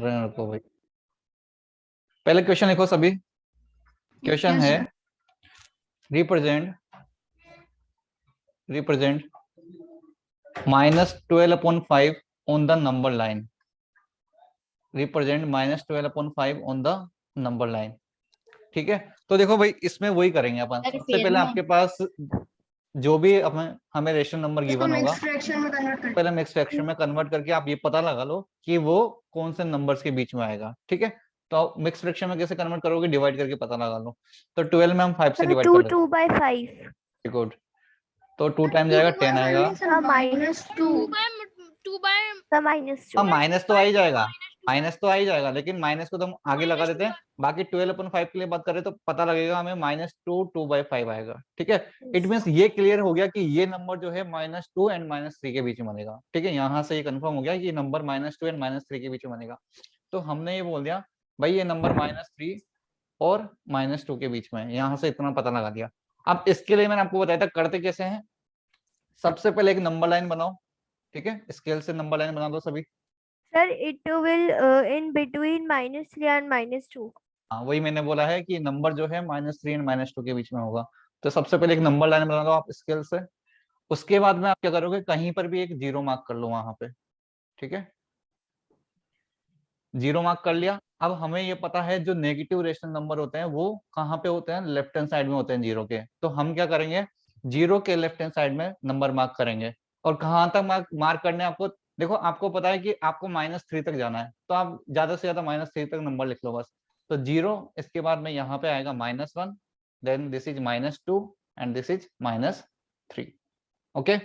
रखो भाई, पहले क्वेश्चन लिखो सभी। क्वेश्चन है represent -12/5 on the number line. Represent -12/5 on the number line. ठीक है, तो देखो भाई इसमें वही करेंगे अपन। सबसे पहले आपके पास जो भी हमें रेशनल नंबर गिवन होगा, पहले मिक्स फ्रैक्शन में कन्वर्ट करके आप ये पता लगा लो कि वो कौन से नंबर्स के बीच में आएगा। ठीक है, तो मिक्स फ्रैक्शन में कैसे कन्वर्ट करोगे, डिवाइड करके पता लगा लो। तो 12 में हम 5 से डिवाइड कर देते हैं। 2/5 गुड, तो 2 टाइम जाएगा 10 आएगा। -2 हाँ माइनस तो आ ही जाएगा, माइनस तो आ ही जाएगा, लेकिन माइनस को तो हम आगे लगा देते हैं। बाकी 12/5 के लिए बात करें तो पता लगेगा हमें -2/5 आएगा। ठीक है, इट मीन्स ये क्लियर हो गया कि ये नंबर जो है -2 एंड -3 के बीच में बनेगा। ठीक है, यहाँ से ये कंफर्म हो गया कि ये नंबर -2 एंड -3 के बीच में बनेगा। तो हमने ये बोल दिया भाई ये नंबर -3 और -2 के बीच में है, यहाँ से इतना पता लगा दिया। अब इसके लिए मैंने आपको बताया था करते कैसे हैं। सबसे पहले एक नंबर लाइन बनाओ। ठीक है, स्केल से नंबर लाइन बना दो सभी। Sir it will in between -3 and -2। हाँ वही मैंने बोला है कि नंबर जो है -3 एंड -2 के बीच में होगा। तो सबसे पहले एक नंबर लाइन बना दो आप स्केल से। उसके बाद में आप क्या करोगे, कहीं पर भी एक जीरो मार्क कर लो वहां पे। ठीक है, जीरो मार्क कर लिया। अब हमें ये पता है जो नेगेटिव रेशनल नंबर होते हैं वो कहाँ पे होते हैं, लेफ्ट हैंड साइड में होते हैं जीरो के। तो हम क्या करेंगे, जीरो के लेफ्ट हैंड साइड में नंबर मार्क करेंगे। और कहाँ तक मार्क करने आपको, देखो आपको पता है कि आपको -3 तक जाना है, तो आप ज्यादा से ज्यादा -3 तक नंबर लिख लो बस। तो जीरो, इसके बाद में यहाँ पे आएगा -1, then this is -2 and this is -3। Okay,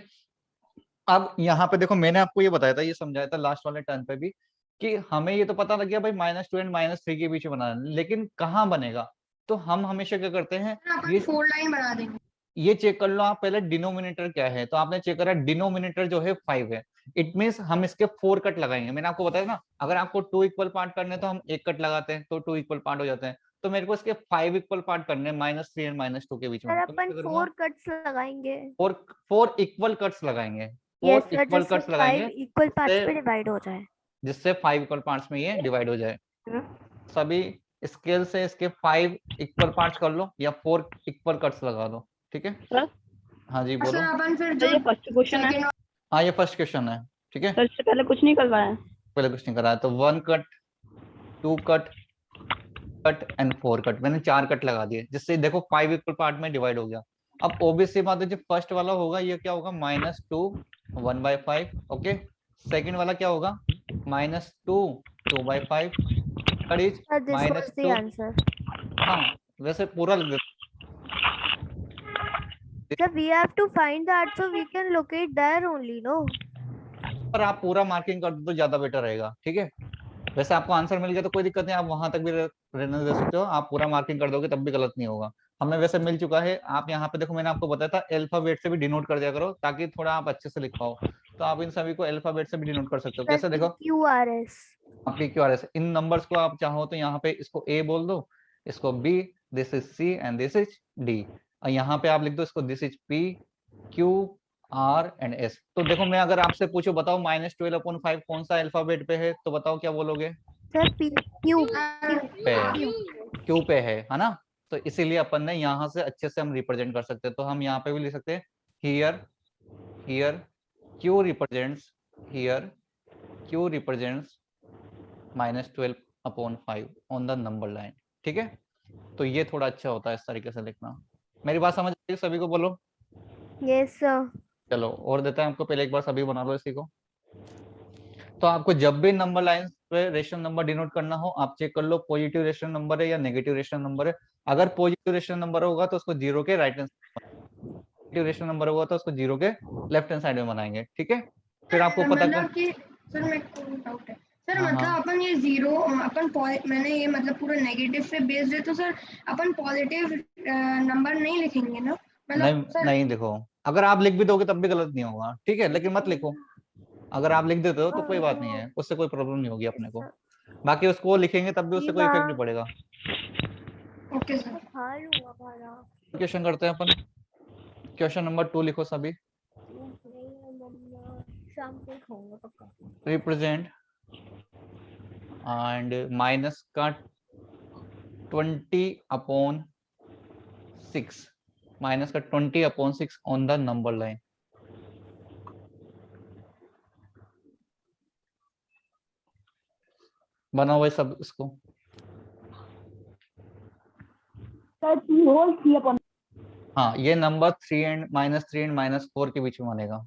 अब यहाँ पे देखो मैंने आपको ये बताया था, ये समझाया था लास्ट वाले टर्न पे भी, कि हमें ये तो पता लग गया भाई -2 एंड -3 के बीच में बनाना है, लेकिन कहाँ बनेगा। तो हम हमेशा क्या करते हैं, ये 4 लाइन बना देंगे। ये चेक कर लो आप पहले डिनोमिनेटर क्या है। तो आपने चेक करा डिनोमिनेटर जो है 5 है। इट मीन्स हम इसके 4 कट लगाएंगे। मैंने आपको बताया ना, अगर आपको 2 इक्वल पार्ट करने तो हम एक कट लगाते हैं, तो 2 इक्वल पार्ट हो जाते हैं। तो मेरे को इसके 5 इक्वल पार्ट करने -3 एंड -2 के बीच में। सर तो मैं अपन क्या करूंगा, 4 कट्स लगाएंगे। 4 इक्वल कट्स लगाएंगे। यस 4 सर, इक्वल जिससे कट्स 5 लगाएंगे इक्वल पार्ट्स पे डिवाइड हो जाए। जिससे 5 इक्वल पार्ट्स में ये डिवाइड हो जाए। सभी स्केल से इसके 5 इक्वल पार्ट्स कर लो या 4 इक्वल कट्स लगा दो। ठीक है सर हाँ जी बोलो। अपन फिर जो ये फर्स्ट क्वेश्चन है, हाँ ये फर्स्ट क्वेश्चन है। ठीक है, सर इससे पहले कुछ नहीं करवाया है। पहले कुछ नहीं करा है। तो 1 कट, 2 कट एंड 4 कट, मैंने 4 कट लगा दिए, जिससे देखो 5 इक्वल पार्ट में डिवाइड हो गया। अब ऑब्वियसली बात है, जो फर्स्ट वाला होगा ये क्या होगा, -2 1/5। ओके, सेकंड वाला क्या होगा, -2 2/5। Third is sir this was the -2। Answer. हाँ वैसे पूरा sir we have to find that so we can locate there only, no. पर आप पूरा मार्किंग कर दो तो ज्यादा बेटर रहेगा। ठीक है, वैसे आपको आंसर मिल गया तो कोई दिक्कत नहीं, आप वहां तक भी रहने दे सकते हो। आप पूरा मार्किंग कर दोगे तब भी गलत नहीं होगा। हमें वैसे मिल चुका है। आप यहाँ पे देखो मैंने आपको बताया था अल्फाबेट से भी डिनोट कर दिया करो, ताकि थोड़ा आप अच्छे से लिख पाओ। तो आप इन सभी को अल्फाबेट से भी डिनोट कर सकते हो। सर कैसे देखो, PQRS। आपकी QRS, इन नंबर्स को आप चाहो तो यहाँ पे इसको A बोल दो, इसको B, this is C and this is D। और यहाँ पे आप लिख दो इसको, this is P Q R and S। तो देखो मैं अगर आपसे पूछूं बताओ -12/5 कौन सा अल्फाबेट पे है, तो बताओ क्या बोलोगे, सर Q पे क्यू पे है ना। तो इसीलिए अपन ने यहाँ से अच्छे से हम रिप्रेजेंट कर सकते हैं। तो हम यहाँ पे भी लिख सकते हैं here, here Q represents, here Q represents -12/5 on the number line. ठीक है, तो ये थोड़ा अच्छा होता है इस तरीके से लिखना। मेरी बात समझ आई सभी को, बोलो। Yes sir. चलो और देता है आपको, पहले एक बार सभी बना लो इसी को। तो आपको जब भी नंबर लाइन पे रेशनल नंबर डिनोट करना हो, आप चेक कर लो पॉजिटिव रेशनल नंबर है या नेगेटिव रेशनल नंबर है। अगर पॉजिटिव रेशनल नंबर होगा तो उसको जीरो के right hand, negative rational number होगा तो उसको जीरो के लेफ्ट हैंड साइड में बनाएंगे। ठीक है, फिर आपको पता कर सर मैं डाउट है सर, हाँ, मतलब अपन ये जीरो मैंने ये मतलब पूरा नेगेटिव पे बेस्ड है, तो सर अपन पॉजिटिव नंबर नहीं लिखेंगे ना, मतलब नहीं सर। नहीं देखो, अगर आप लिख भी दोगे तब भी गलत नहीं होगा। ठीक है, लेकिन मत लिखो। अगर आप लिख देते हो तो कोई बात नहीं है, उससे कोई प्रॉब्लम नहीं होगी अपने को। बाकी उसको लिखेंगे तब भी उससे कोई इफेक्ट नहीं पड़ेगा। Okay sir. क्वेश्चन करते हैं अपन। क्वेश्चन नंबर 2 लिखो सभी। रिप्रेजेंट एंड माइनस का 20/6, माइनस का 20/6 ऑन द नंबर लाइन। बनाओ भाई सब इसको। हाँ, ये नंबर 3 एंड -4 के बीच में बनेगा।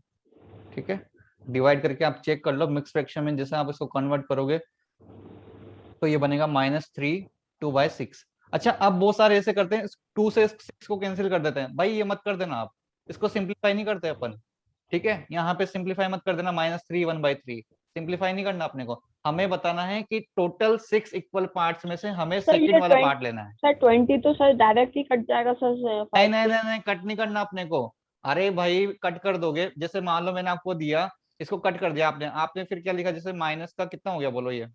ठीक है, डिवाइड करके आप चेक कर लो मिक्स फ्रैक्शन में, जैसे आप इसको कन्वर्ट करोगे तो ये बनेगा -3 2/6। अच्छा, अब बहुत सारे ऐसे करते हैं 2 से 6 को कैंसिल कर देते हैं। भाई ये मत कर देना, आप इसको सिंप्लीफाई नहीं करते अपन। ठीक है, यहाँ पे सिंप्लीफाई मत कर देना, -3 1/3 सिंप्लीफाई नहीं करना अपने को। हमें बताना है कि टोटल 6 इक्वल पार्ट्स में से हमें सेकंड वाला पार्ट लेना है। सर 20 तो सर डायरेक्ट ही कट जाएगा सर। नहीं नहीं नहीं नहीं, कट नहीं करना अपने को। अरे भाई कट कर दोगे, जैसे मान लो मैंने आपको दिया, इसको कट कर दिया आपने, आपने फिर क्या लिखा, जैसे माइनस का कितना हो गया बोलो ये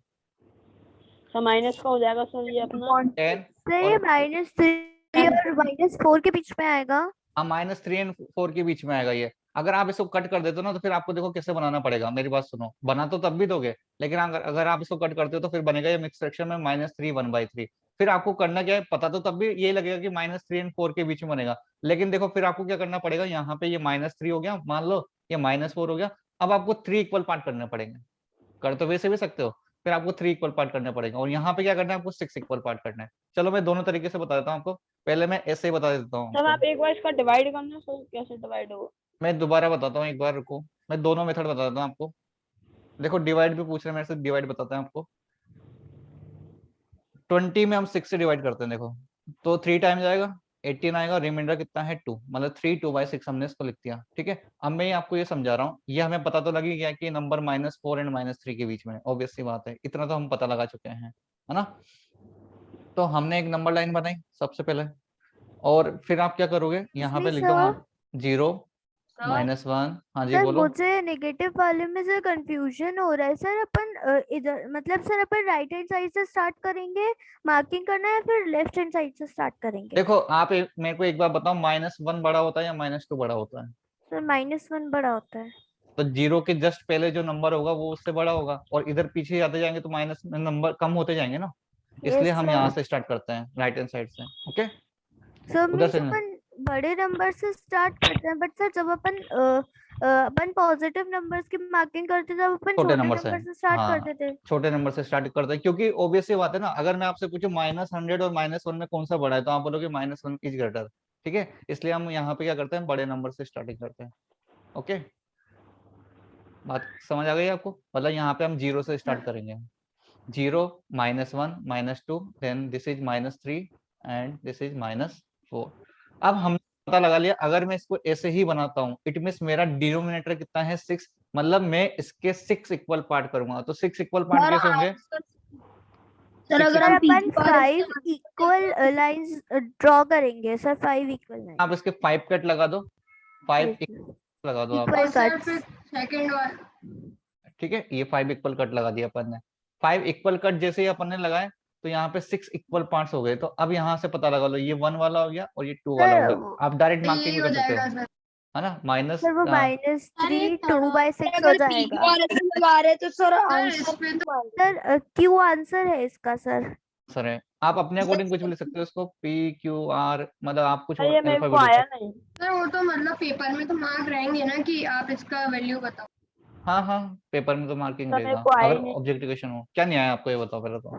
सर माइनस का हो जाएगा सर ये अपना 10 सर ये -3 और -4 के बीच में आएगा। हाँ, -3 एंड 4 के बीच में आएगा ये। अगर आप इसको कट कर देते हो ना तो फिर आपको देखो कैसे बनाना पड़ेगा। मेरी बात सुनो, बना तो तब भी दोगे, लेकिन अगर आप इसको कट करते हो तो फिर बनेगा ये मिक्स फ्रैक्शन में -3 1/3। फिर आपको करना क्या है, पता तो तब भी यही लगेगा कि -3 एंड 4 के बीच में बनेगा, लेकिन देखो फिर आपको क्या करना पड़ेगा, यहाँ पे ये -3 हो गया, मान लो ये -4 हो गया। अब आपको 3 इक्वल पार्ट करने पड़ेंगे। कर तो वैसे भी सकते हो, फिर आपको 3 इक्वल पार्ट करने पड़ेंगे, और यहाँ पे क्या करना है, आपको 6 इक्वल पार्ट करना है। चलो मैं दोनों तरीके से बता देता हूँ आपको। पहले मैं ऐसे ही बता देता हूँ सर आपको। आप एक बार इसका डिवाइड करना सर, कैसे डिवाइड होगा? मैं दोबारा बताता हूँ, एक बार रुको, मैं दोनों मेथड बता देता हूँ आपको। देखो डिवाइड भी पूछ रहे हैं मेरे से, डिवाइड बताते हैं आपको। 20 में हम 6 से डिवाइड करते हैं, देखो तो 3 टाइम जाएगा, 18 आएगा, रिमाइंडर कितना है 2, मतलब 3 2/6 हमने इसको लिख दिया। ठीक है, अब मैं आपको ये समझा रहा हूँ, ये हमें पता तो लग ही गया कि नंबर -4 एंड -3 के बीच में, ऑब्वियस सी बात है, इतना तो हम पता लगा चुके हैं, है ना। तो हमने एक नंबर लाइन बनाई सबसे पहले, और फिर आप क्या करोगे, यहाँ पे लिख दो 0 -1। हाँ जी सर बोलो। मुझे नेगेटिव वाले में से कंफ्यूजन हो रहा है सर। अपन इधर मतलब सर अपन राइट हैंड साइड से स्टार्ट करेंगे मार्किंग करना, या फिर लेफ्ट हैंड साइड से स्टार्ट करेंगे? देखो आप मेरे को एक बार बताओ, -1 बड़ा होता है या -2 बड़ा होता है? सर -1 बड़ा होता है। तो 0 के जस्ट पहले जो नंबर होगा वो उससे बड़ा होगा, और इधर पीछे जाते जाएंगे तो माइनस नंबर कम होते जाएंगे ना, इसलिए हम यहाँ से स्टार्ट करते हैं राइट हैंड साइड से। ओके, सर उधर मीन्स से अपन बड़े नंबर से स्टार्ट करते हैं, बट सर जब अपन पॉजिटिव नंबर्स की मार्किंग करते थे तब अपन छोटे छोटे नंबर नंबर से, से स्टार्ट हाँ करते थे। छोटे नंबर से स्टार्ट करते हैं, क्योंकि ऑब्वियस सी बात है ना, अगर मैं आपसे पूछूं -100 और -1 में कौन सा बड़ा है, तो आप बोलोगे -1 इज ग्रेटर। ठीक है, इसलिए हम यहाँ पे क्या करते हैं, बड़े नंबर से स्टार्टिंग करते हैं। ओके, बात समझ आ गई आपको, मतलब यहाँ पे हम 0 से स्टार्ट करेंगे। 0 -1 -2, then this is -3 and this is -4। अब हम पता लगा लिया, अगर मैं इसको ऐसे ही बनाता हूँ, इट मींस मेरा डिनोमिनेटर कितना है 6, मतलब मैं इसके 6 इक्वल पार्ट करूंगा। तो 6 इक्वल पार्ट कैसे होंगे? सर अगर सर हम अपन तीसरी बार 5 इक्वल लाइंस ड्रॉ करेंगे सर, 5 इक्वल लाइन। आप इसके 5 कट लगा दो, 5 लगा दो आप। Equal sir cuts. फिर सेकंड वाला ठीक है, ये 5 इक्वल कट लगा दिया अपन ने। 5 इक्वल कट जैसे ही अपन ने लगाए तो यहाँ पे 6 इक्वल पार्ट्स हो गए। तो अब यहाँ से पता लगा लो, ये 1 वाला हो गया और ये 2 वाला हो सर गया। आप डायरेक्ट मार्किंग यही भी हो कर सकते हो, जाएगा सर। है ना। माइनस सर वो -3 2/6 हो जाएगा। लगा रहे तो सर सर इस पे तो सर क्यों आंसर है इसका सर? सर है, आप अपने अकॉर्डिंग कुछ भी लिख सकते हो इसको, PQR, मतलब आप कुछ ये मेरे को अल्फाबेट आया नहीं। सर वो तो मतलब पेपर में तो मार्क रहेंगे ना कि आप इसका वैल्यू बताओ। हाँ हाँ, पेपर में तो मार्किंग सर मेरे रहेगा, को आया अगर ही नहीं। ऑब्जेक्टिफिकेशन हो। क्या नहीं आया आपको, ये बताओ पहले तो।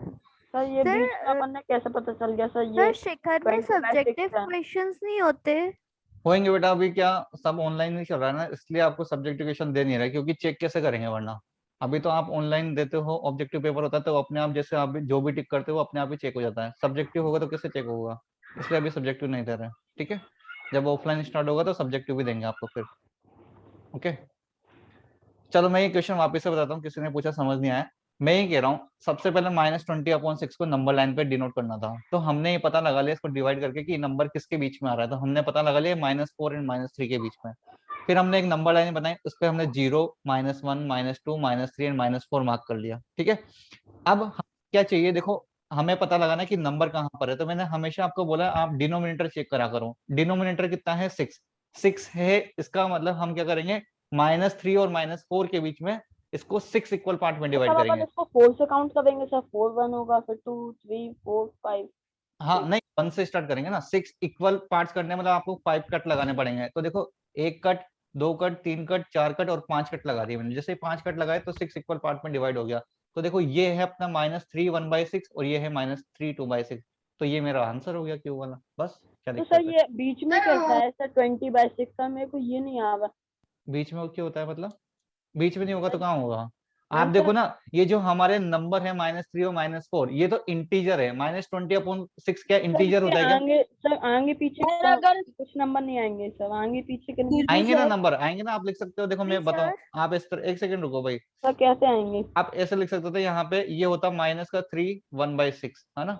सर ये सर, बीच में अपन ने कैसे पता चल गया सर? ये सर शिखर में 20/6 सब्जेक्टिव है। क्वेश्चंस नहीं होते? होंगे बेटा, अभी क्या सब ऑनलाइन नहीं चल रहा है ना, इसलिए आपको सब्जेक्टिफिकेशन दे नहीं रहा है, क्योंकि चेक कैसे करेंगे वरना। अभी तो आप ऑनलाइन देते हो, ऑब्जेक्टिव पेपर होता है तो अपने आप, जैसे आप जो भी टिक करते हो अपने आप ही चेक हो जाता है। सब्जेक्टिव होगा तो कैसे चेक होगा, इसलिए अभी सब्जेक्टिव नहीं दे रहे हैं। ठीक है, जब ऑफलाइन स्टार्ट होगा तो सब्जेक्टिव भी देंगे आपको फिर। ओके, चलो मैं ये क्वेश्चन वापस से बताता हूँ, किसी ने पूछा समझ नहीं आया। मैं ये कह रहा हूँ, सबसे पहले -20/6 को नंबर लाइन पे डिनोट करना था, तो हमने ये पता लगा लिया इसको डिवाइड करके कि नंबर किसके बीच में आ रहा है। तो हमने पता लगा लिया -4 एंड -3 के बीच में। फिर हमने एक नंबर लाइन बनाई, उस पर हमने 0 -1 -2 -3 एंड -4 मार्क कर लिया। ठीक है, अब क्या चाहिए, देखो हमें पता लगाना है कि नंबर कहाँ पर है। तो मैंने हमेशा आपको बोला आप डिनोमिनेटर चेक करा करो। डिनोमिनेटर कितना है 6 है, इसका मतलब हम क्या करेंगे, -3 और -4 के बीच में इसको 6 इक्वल पार्ट में तो डिवाइड सर अपन करेंगे। इसको 4 से काउंट करेंगे सर, 4 1 होगा, फिर 2 3 4 5। हाँ नहीं 1 से स्टार्ट करेंगे ना, 6 इक्वल पार्ट्स करने मतलब आपको 5 कट लगाने पड़ेंगे। तो देखो 1 कट, 2 कट, 3 कट, 4 कट और 5 कट लगा दिए मैंने। जैसे 5 कट लगाए तो 6 इक्वल पार्ट में डिवाइड हो गया। तो देखो ये है अपना -3 1/6 और ये है -3 2/6। तो ये मेरा आंसर हो गया क्यू वाला। बस क्या तो दिक्कत सर है? ये बीच में कैसा है सर 20/6 का, मेरे को ये नहीं आ रहा। बीच में क्या होता है मतलब? बीच में नहीं होगा तो सर कहाँ होगा? नहीं आप देखो सर, ना, ये जो हमारे नंबर है -3 और -4, ये तो इंटीजर है। -20/6 क्या सर इंटीजर इसके होता है क्या? आगे पीछे कुछ नंबर नहीं आएंगे सर, आगे पीछे के नहीं। आएंगे ना, नंबर आएंगे ना। आप लिख सकते हो, देखो जी मैं बताऊं, सर। आप इस तरह, एक सेकंड रुको भाई। सर कैसे आएंगे? आप ऐसे लिख सकते थे, यहाँ पे ये होता -3 1/6 है ना,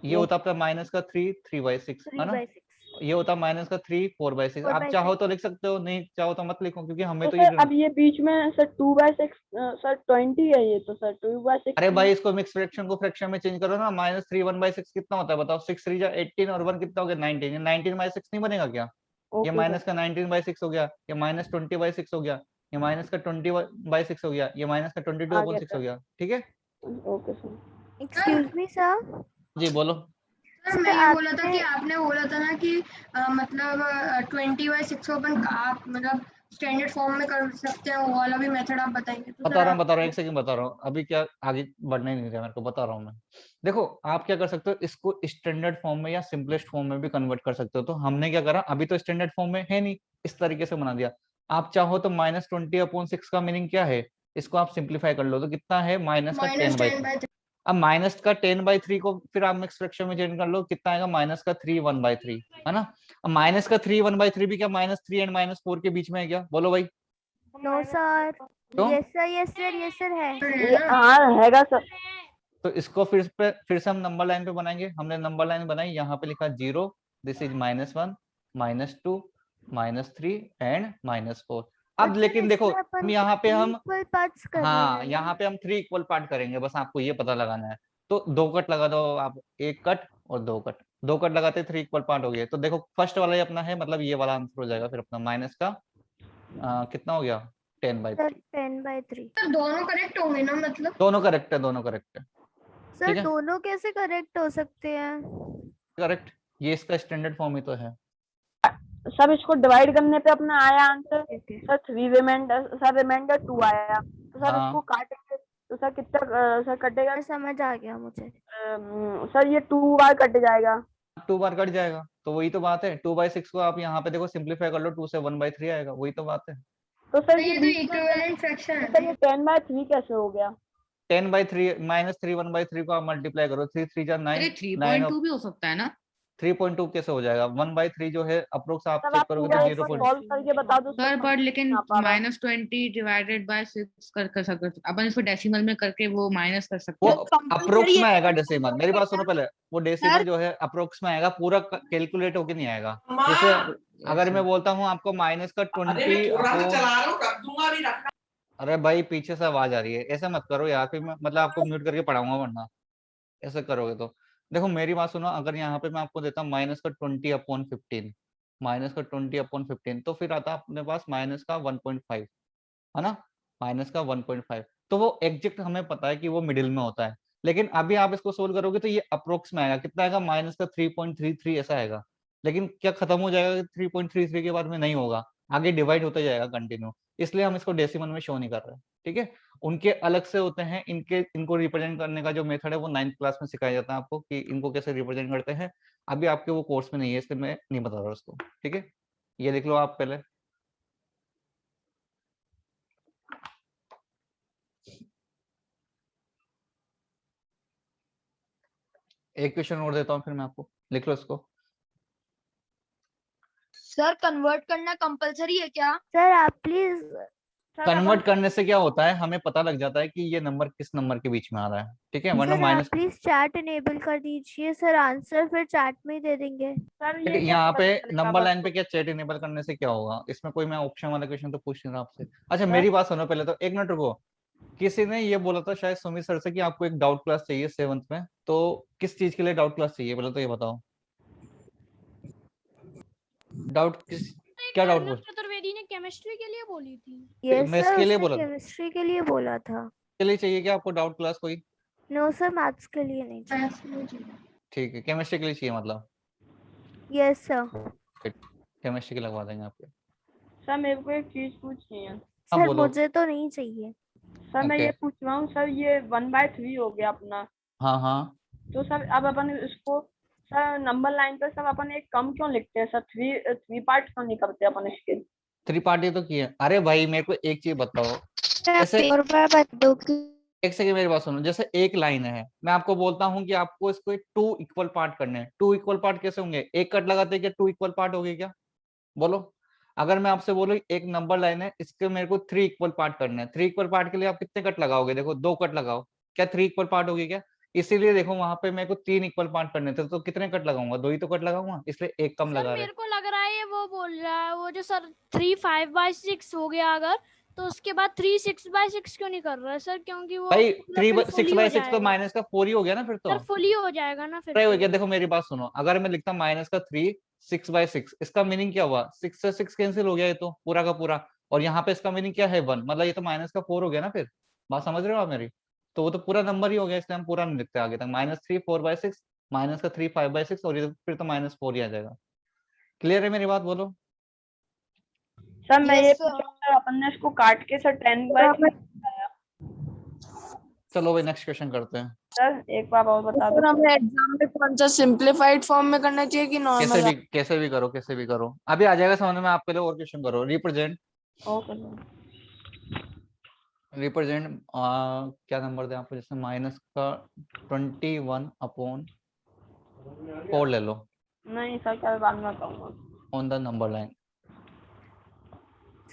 ये यस होता आपका -3 3/6 है ना, 3/6 ये होता -3 4/6। आप 4/6। चाहो तो लिख सकते हो, नहीं चाहो तो मत लिखो, क्योंकि हमें तो तो सर ये। अब ये बीच में सर 2/6 सर 20 है, ये तो सर 2/6। अरे भाई इसको मिक्स फ्रैक्शन को फ्रैक्शन में चेंज करो ना। -3 1/6 कितना होता है बताओ? 6 3 जा 18 और 1 कितना हो गया? 19। 19/6 नहीं बनेगा क्या? ये ओके माइनस सर, का 19/6 हो गया, ये -20/6 हो गया, ये माइनस का 20/6 हो गया, ये माइनस का आ गया 22/6 हो सर। गया। ठीक है okay sir. Excuse me sir. जी, बोलो। सर सर मैं ये बोला था कि आपने आपने बोला था ना कि मतलब 20/6 को अपन आप मतलब स्टैंडर्ड फॉर्म में कर सकते हैं, वो वाला भी मेथड आप बताएंगे तो सर आप। बता रहा हूँ, एक सेकंड बता रहा हूँ। अभी क्या आगे बढ़ना ही नहीं रहा मेरे को, बता रहा हूँ मैं। देखो आप क्या कर सकते हो, इसको स्टैंडर्ड फॉर्म में या सिंपलेस्ट फॉर्म में भी कन्वर्ट कर सकते हो। तो हमने क्या करा, अभी तो स्टैंडर्ड फॉर्म में है नहीं, इस तरीके से बना दिया। आप चाहो तो -20/6 का मीनिंग क्या है, इसको आप सिंप्लीफाई कर लो तो कितना है? माइनस का -10/3 10/3। अब माइनस का 10/3 को फिर आप मिक्स फ्रैक्शन में चेंज कर लो, कितना आएगा? -3 1/3 है ना। अब -3 1/3 भी क्या -3 एंड -4 के बीच में है क्या? बोलो भाई। No sir. तो yes sir yes sir yes sir है। ये हाँ हैगा सर। तो इसको फिर से हम नंबर लाइन पे बनाएंगे। हमने नंबर लाइन बनाई, यहाँ पे लिखा 0, दिस इज -1 -2 -3 एंड -4। अब बट सर लेकिन देखो इसमें अपन हम को यहाँ पे हम, इक्वल पार्ट्स करने हाँ हैं ना। यहाँ पे हम 3 इक्वल पार्ट करेंगे, बस आपको ये पता लगाना है। तो 2 कट लगा दो आप, 1 कट और 2 कट। 2 कट लगाते 3 इक्वल पार्ट हो गए। तो देखो फर्स्ट वाला ही अपना है, मतलब ये वाला आंसर हो जाएगा फिर अपना। माइनस का कितना हो गया? सर 10/3। 10/3। सर दोनों करेक्ट होंगे ना मतलब? दोनों करेक्ट है, दोनों करेक्ट है। सर ठीक है, दोनों कैसे करेक्ट हो सकते हैं? करेक्ट। ये इसका स्टैंडर्ड फॉर्म ही तो है। सब इसको डिवाइड करने पे अपना आया आंसर ओके। सर 3 रिमाइंडर 2 आया। तो सर हाँ इसको काटेंगे तो सर कितना सर कटेगा? समझ आ गया मुझे। सर ये 2 बार कट जाएगा। 2 बार कट जाएगा, तो वही तो बात है। 2/6 को आप यहाँ पे देखो सिंप्लीफाई कर लो, 2 से 1/3 आएगा, वही तो बात है। तो सर तो ये ये तो बीच में इक्विवेलेंट फ्रैक्शन है सर ना? ये 10/3 कैसे हो गया? 10/3 -3 1/3 को आप मल्टीप्लाई करो, 3 3 जा 9, अरे 9 3.2 भी हो सकता है ना? 3.2 कैसे हो जाएगा? 1/3 जो है अप्रोक्स आप सर चेक आप करोगे तो पूरा एक 0 बार पॉइंट। सॉल्व करके बता दो सर सर, बट लेकिन आ पा रहा। -20 डिवाइडेड बाय 6 कर सकते हैं। अपन इसको डेसिमल में करके वो माइनस कर सकते वो हैं। अप्रोक्स में आएगा डेसिमल। मेरी बात सुनो पहले, वो डेसिमल जो है अप्रोक्स में आएगा, पूरा कैलकुलेट होके नहीं आएगा। जैसे अगर मैं बोलता हूँ आपको माइनस का 20 अपॉन, अरे भाई पीछे से आवाज आ रही है, ऐसा मत करो यार, फिर मैं मतलब आपको म्यूट करके पढ़ाऊंगा वरना ऐसा करोगे तो। देखो मेरी बात सुनो, अगर यहाँ पे मैं आपको देता हूँ -20/15, -20/15, तो फिर आता अपने पास -1.5 है ना, -1.5। तो वो एग्जैक्ट हमें पता है कि वो मिडिल में होता है। लेकिन अभी आप इसको सोल्व करोगे तो ये अप्रोक्स में आएगा, कितना आएगा? -3.33 ऐसा आएगा। लेकिन क्या खत्म हो जाएगा 3.33 के बाद में? नहीं होगा, आगे डिवाइड होता जाएगा कंटिन्यू। इसलिए हम इसको डेसिमल में शो नहीं कर रहे। ठीक है, उनके अलग से होते हैं, इनको रिप्रेजेंट करने का जो मेथड है वो 9th क्लास में सिखाया जाता है आपको, कि इनको कैसे रिप्रेजेंट करते हैं। अभी आपके वो कोर्स में नहीं है, इसलिए मैं नहीं बता रहा उसको। ठीक है, ये लिख लो आप पहले। एक क्वेश्चन और देता हूँ फिर मैं आपको, लिख लो इसको। सर कन्वर्ट करना कंपलसरी है क्या? सर आप प्लीज। कन्वर्ट करने से क्या होता है, हमें पता लग जाता है कि ये नंबर किस नंबर के बीच में आ रहा है। ठीक है, वरना सर आप माइनस। प्लीज चैट इनेबल कर दीजिए सर, आंसर फिर चैट में ही दे देंगे। सर ठीक ये है, यहाँ कैसे पे पता चलेगा? नंबर बस लाइन पे क्या चैट इनेबल करने से क्या होगा? इसमें कोई मैं ऑप्शन वाला क्वेश्चन तो पूछ नहीं रहा आपसे। अच्छा सर मेरी बात सुनो पहले, तो एक मिनट रुको। किसी ने ये बोला था शायद सुमित सर से कि आपको एक डाउट क्लास चाहिए 7th में, तो किस चीज के लिए डाउट क्लास चाहिए पहले तो ये बताओ। डाउट किस, क्या डाउट पूछ? दीदी ने केमिस्ट्री के लिए बोली थी। यस मैथ्स सर, के लिए उसने बोला था? केमिस्ट्री के लिए बोला था। के लिए चाहिए क्या आपको डाउट क्लास कोई? नो सर, मैथ्स के लिए नहीं चाहिए। मैथ्स में चाहिए। ठीक है, केमिस्ट्री के लिए चाहिए मतलब यस सर। केमिस्ट्री की लगवा देंगे आपके। सर मेरे को एक चीज पूछनी है। हाँ सर बोलो। मुझे तो नहीं चाहिए। सर मैं ओके। ये पूछ रहा हूँ सर, ये 1/3 हो गया अपना, हाँ हाँ, तो सर अब अपन इसको सर नंबर लाइन पर सब अपन एक कम क्यों लिखते हैं सर? थ्री पार्ट क्यों नहीं करते अपन इसके? थ्री पार्टी तो किए। अरे भाई मेरे को एक चीज बताओ, जैसे एक सेकंड मेरी बात सुनो। जैसे एक लाइन है, मैं आपको बोलता हूँ कि आपको इसको टू इक्वल पार्ट करने हैं। टू इक्वल पार्ट कैसे होंगे? एक कट लगाते क्या टू इक्वल पार्ट हो गए क्या? बोलो। अगर मैं आपसे बोलूं एक नंबर लाइन है, इसके मेरे को थ्री इक्वल पार्ट करने हैं, थ्री इक्वल पार्ट के लिए आप कितने कट लगाओगे? देखो दो कट लगाओ, क्या थ्री इक्वल पार्ट होगी क्या? इसीलिए देखो वहां पे मेरे को तीन इक्वल पार्ट करने थे, तो कितने कट लगाऊंगा? दो ही तो कट लगाऊंगा, इसलिए एक कम सर लगा रहे। मेरे को लग रहा है वो बोल रहा है, वो जो सर 3 5/6 हो गया अगर, तो उसके बाद 3 6/6 क्यों नहीं कर रहा है सर? क्योंकि वो भाई मतलब फिर fully हो 6/6 तो जाएगा। माइनस का 4 ही हो गया ना फिर तो। सर फुली हो जाएगा ना फिर अरे हो तो। गया। देखो मेरी बात सुनो, अगर मैं लिखता माइनस का 3 6/6, इसका मीनिंग क्या हुआ? 6 से 6 कैंसिल हो गया ये तो पूरा का पूरा। और यहाँ पे इसका मीनिंग क्या है? 1, मतलब ये तो माइनस का 4 हो गया ना फिर। बात समझ रहे हो आप मेरी? तो वो तो पूरा नंबर ही हो गया, इसलिए हम पूरा नहीं लिखते आगे तक। -3 4/6, माइनस का 3 5/6, और ये फिर तो -4 ही आ जाएगा। क्लियर है मेरी बात? बोलो। सर मैं ये Yes, पूछ रहा हूँ सर, अपन ने इसको काट के सर 10/3 बताया। चलो भाई नेक्स्ट क्वेश्चन करते हैं। सर एक बार और बता सर दो। हमें एग्जाम में कौन सा सिंपलीफाइड फॉर्म में करना चाहिए कि नॉर्मल? कैसे भी करो, कैसे भी करो, अभी आ जाएगा समझ में। आप पहले और क्वेश्चन करो। Represent okay sir. रिप्रेजेंट क्या नंबर दे आपको? जैसे माइनस का 21/4 ले लो नहीं सर, कल बाद में बताऊंगा। On the number line.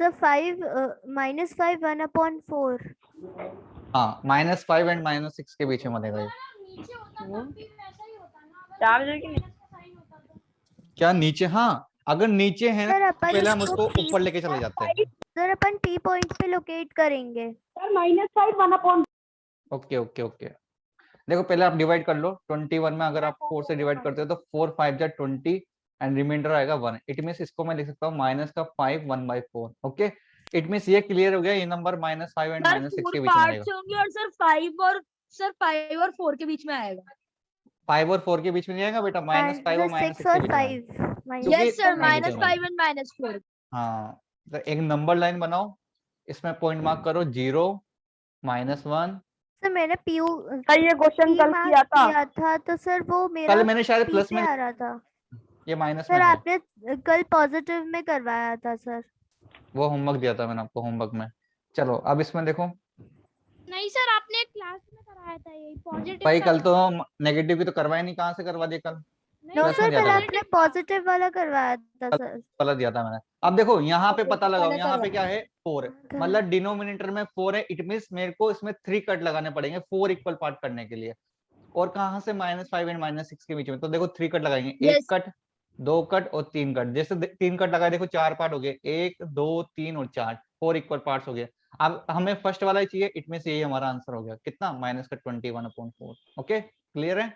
Sir 5 -5 1/4। हाँ, -5 एंड -6 के बीच में बनेगा ये। नीचे होता तब भी वैसा ही होता ना, अगर 4 बजे की नहीं? माइनस का साइन होता तो। क्या नीचे? हाँ, अगर नीचे है ना सर तो अपन पहले हम इसको उसको ऊपर लेके चले जाते हैं। सर अपन P पॉइंट पे लोकेट करेंगे। सर -5 1/4। Okay okay okay. देखो पहले आप डिवाइड कर लो। 21 में अगर आप 4 से डिवाइड करते हो तो 4 5 जा 20 एंड रिमाइंडर आएगा 1। इट मींस इसको मैं लिख सकता हूँ माइनस का 5 1/4। ओके, इट मींस ये क्लियर हो गया, ये नंबर -5 एंड -6 के बीच में आएगा। होंगे और सर 5 और 4 के बीच में आएगा। 5 और 4 के बीच में नहीं आएगा बेटा, -5 और -6 6 के और बीच में आएगा। 5 क्योंकि- यस सर, नहीं, नहीं, -5 एंड -4। हाँ, तो एक नंबर लाइन बनाओ, इसमें पॉइंट मार्क करो 0 -1। सर मैंने पीयू सर ये क्वेश्चन कल किया था। तो सर वो मेरा कल मैंने शायद P प्लस पे में, आ रहा था। ये माइनस में सर है। आपने कल पॉजिटिव में करवाया था सर। वो होमवर्क दिया था मैंने आपको, होमवर्क में। चलो अब इसमें देखो नहीं सर, आपने क्लास में कराया था ये पॉजिटिव। भाई, कल तो नेगेटिव की तो करवाया नहीं, कहाँ से करवा दिया कल? नो प्लस में सर, दिया कल था आपने पॉजिटिव वाला करवाया था सर। वाला दिया था मैंने। अब देखो यहाँ पे पता लगाओ, मैंने यहाँ पे करवाया। क्या है? 4 है, मतलब डिनोमिनेटर में 4 है। इट मींस मेरे को इसमें 3 कट लगाने पड़ेंगे 4 इक्वल पार्ट करने के लिए। और कहाँ से? -5 एंड -6 के बीच में। तो देखो 3 कट लगाएंगे, एक Yes. कट, 2 कट और 3 कट। जैसे 3 कट लगाए, देखो 4 पार्ट हो गए, 1 2 3 और 4, 4 इक्वल पार्ट्स हो गए। अब हमें फर्स्ट वाला ही चाहिए, इट मींस यही हमारा आंसर हो गया। कितना? -21/4। ओके, क्लियर है?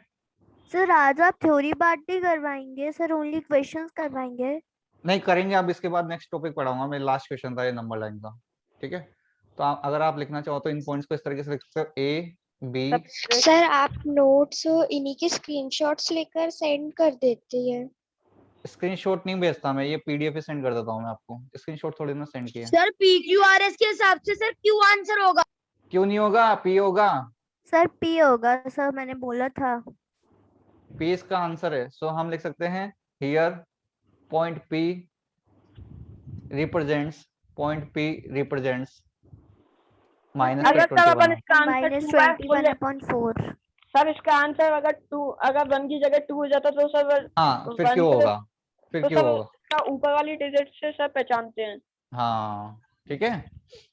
सर आज आप थ्योरी पार्ट नहीं करवाएंगे सर, ओनली क्वेश्चंस करवाएंगे? नहीं करेंगे, अब इसके बाद नेक्स्ट टॉपिक पढ़ाऊंगा मैं। लास्ट क्वेश्चन था ये नंबर लाइन का, ठीक है? तो अगर आप लिखना चाहो तो इन पॉइंट्स को इस तरीके से लिख सकते हो, A B। सर आप नोट्स इन्हीं के स्क्रीनशॉट्स लेकर सेंड कर देते हैं। स्क्रीनशॉट नहीं भेजता मैं, ये PDF ही सेंड कर देता हूँ मैं आपको। स्क्रीनशॉट थोड़ी ना सेंड किया। सर PQRS के हिसाब से सर Q आंसर होगा। क्यों नहीं होगा? P होगा। सर P होगा सर, मैंने बोला था। P इसका आंसर है। सो हम लिख सकते हैं here point P represents, point P represents अगर सर अपन इसका आंसर -21/4। सर इसका आंसर अगर 1 की जगह 2 हो जाता तो सर हाँ, फिर 1 क्यों से होगा? फिर तो क्यों सर होगा? उसका ऊपर वाली डिजिट से सर पहचानते हैं। हाँ ठीक है।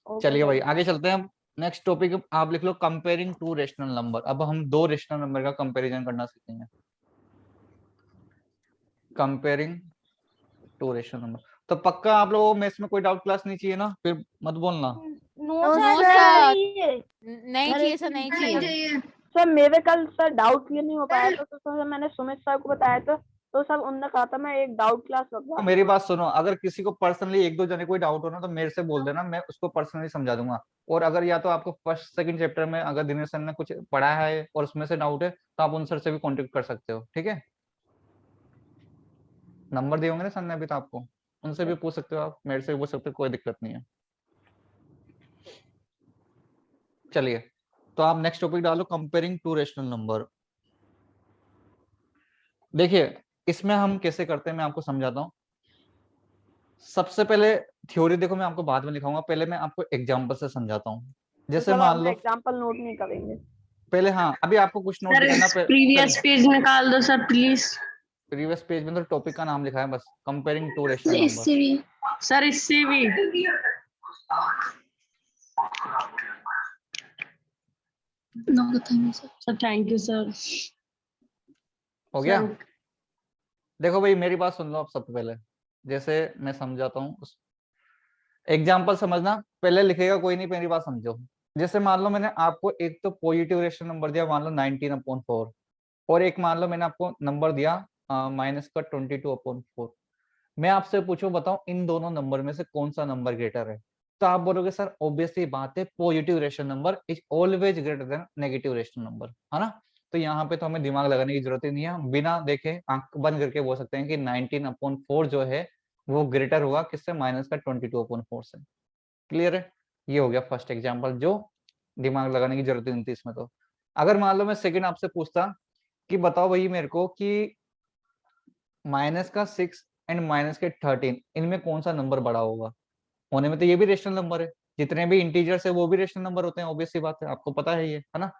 ओके चलिए सर। भाई आगे चलते हैं। नेक्स्ट टॉपिक आप लिख लो कंपेयरिंग टू रेशनल नंबर। अब हम दो रेशनल नंबर का कंपैरिजन करना सीखेंगे। Comparing two rational number. तो पक्का आप लोगों को मैथ्स में कोई डाउट क्लास नहीं चाहिए ना? फिर मत बोलना। No sir sir. नहीं चाहिए सर, नहीं नहीं चाहिए। चाहिए। सर मेरे कल सर डाउट क्लियर नहीं हो पाया था, तो सर मैंने सुमित सर को बताया था तो सर उनने कहा था मैं एक डाउट क्लास रखवा। मेरी बात सुनो, अगर किसी को पर्सनली एक दो जने कोई डाउट हो ना तो मेरे से बोल देना, मैं उसको पर्सनली समझा दूंगा। और अगर या तो आपको फर्स्ट सेकंड चैप्टर में अगर दिनेश सर ने कुछ पढ़ाया है और उसमें से डाउट है तो आप उन सर से भी कांटेक्ट कर सकते हो, ठीक है। नंबर दिए होंगे ना सर ने अभी तो आपको, उनसे भी पूछ सकते हो आप, मेरे से भी पूछ सकते हो, कोई दिक्कत नहीं है। चलिए तो आप नेक्स्ट टॉपिक डालो, कंपेयरिंग टू रेशनल नंबर। देखिए इसमें हम कैसे करते हैं मैं आपको समझाता हूँ। सबसे पहले थ्योरी देखो मैं आपको बाद में लिखाऊंगा, पहले मैं आपको एग्जांपल से समझाता हूँ। जैसे मान लो एग्जांपल नोट नहीं करेंगे पहले, हाँ अभी आपको कुछ नोट सर करना। प्रीवियस पेज निकाल दो सर प्लीज। प्रीवियस पेज में तो टॉपिक का नाम लिखा है बस, कंपेयरिंग टू रेशनल नंबर। इससे भी सर, इससे भी सर। Thank you sir. हो गया। देखो भाई मेरी बात सुन लो आप सबसे पहले, जैसे मैं समझाता हूँ एग्जाम्पल समझना, पहले लिखेगा कोई नहीं, मेरी बात समझो। जैसे मान लो मैंने आपको एक तो पॉजिटिव रेशनल नंबर दिया, मान लो 19/4, और एक मान लो मैंने आपको नंबर दिया माइनस का 22/4। मैं आपसे पूछूं बताओ इन दोनों नंबर में से कौन सा नंबर ग्रेटर है, तो आप बोलोगे सर ऑब्वियसली बात है positive rational number is always greater than negative rational number, है ना। तो यहाँ पे तो हमें दिमाग लगाने की जरूरत ही नहीं है, बिना देखे आंख बंद करके बोल सकते हैं कि 19/4 जो है वो ग्रेटर होगा किससे, माइनस का 22/4 से। क्लियर है, ये हो गया फर्स्ट एग्जाम्पल जो दिमाग लगाने की जरूरत नहीं थी इसमें। तो अगर मान लो मैं सेकंड आपसे पूछता कि बताओ भाई मेरे को कि माइनस का 6 एंड माइनस के 13 इनमें कौन सा नंबर बड़ा होगा, होने में तो ये भी रेशनल नंबर है, जितने भी इंटीजर्स है वो भी रेशनल नंबर होते हैं, ऑब्वियस सी बात है, आपको पता है ये, है ना।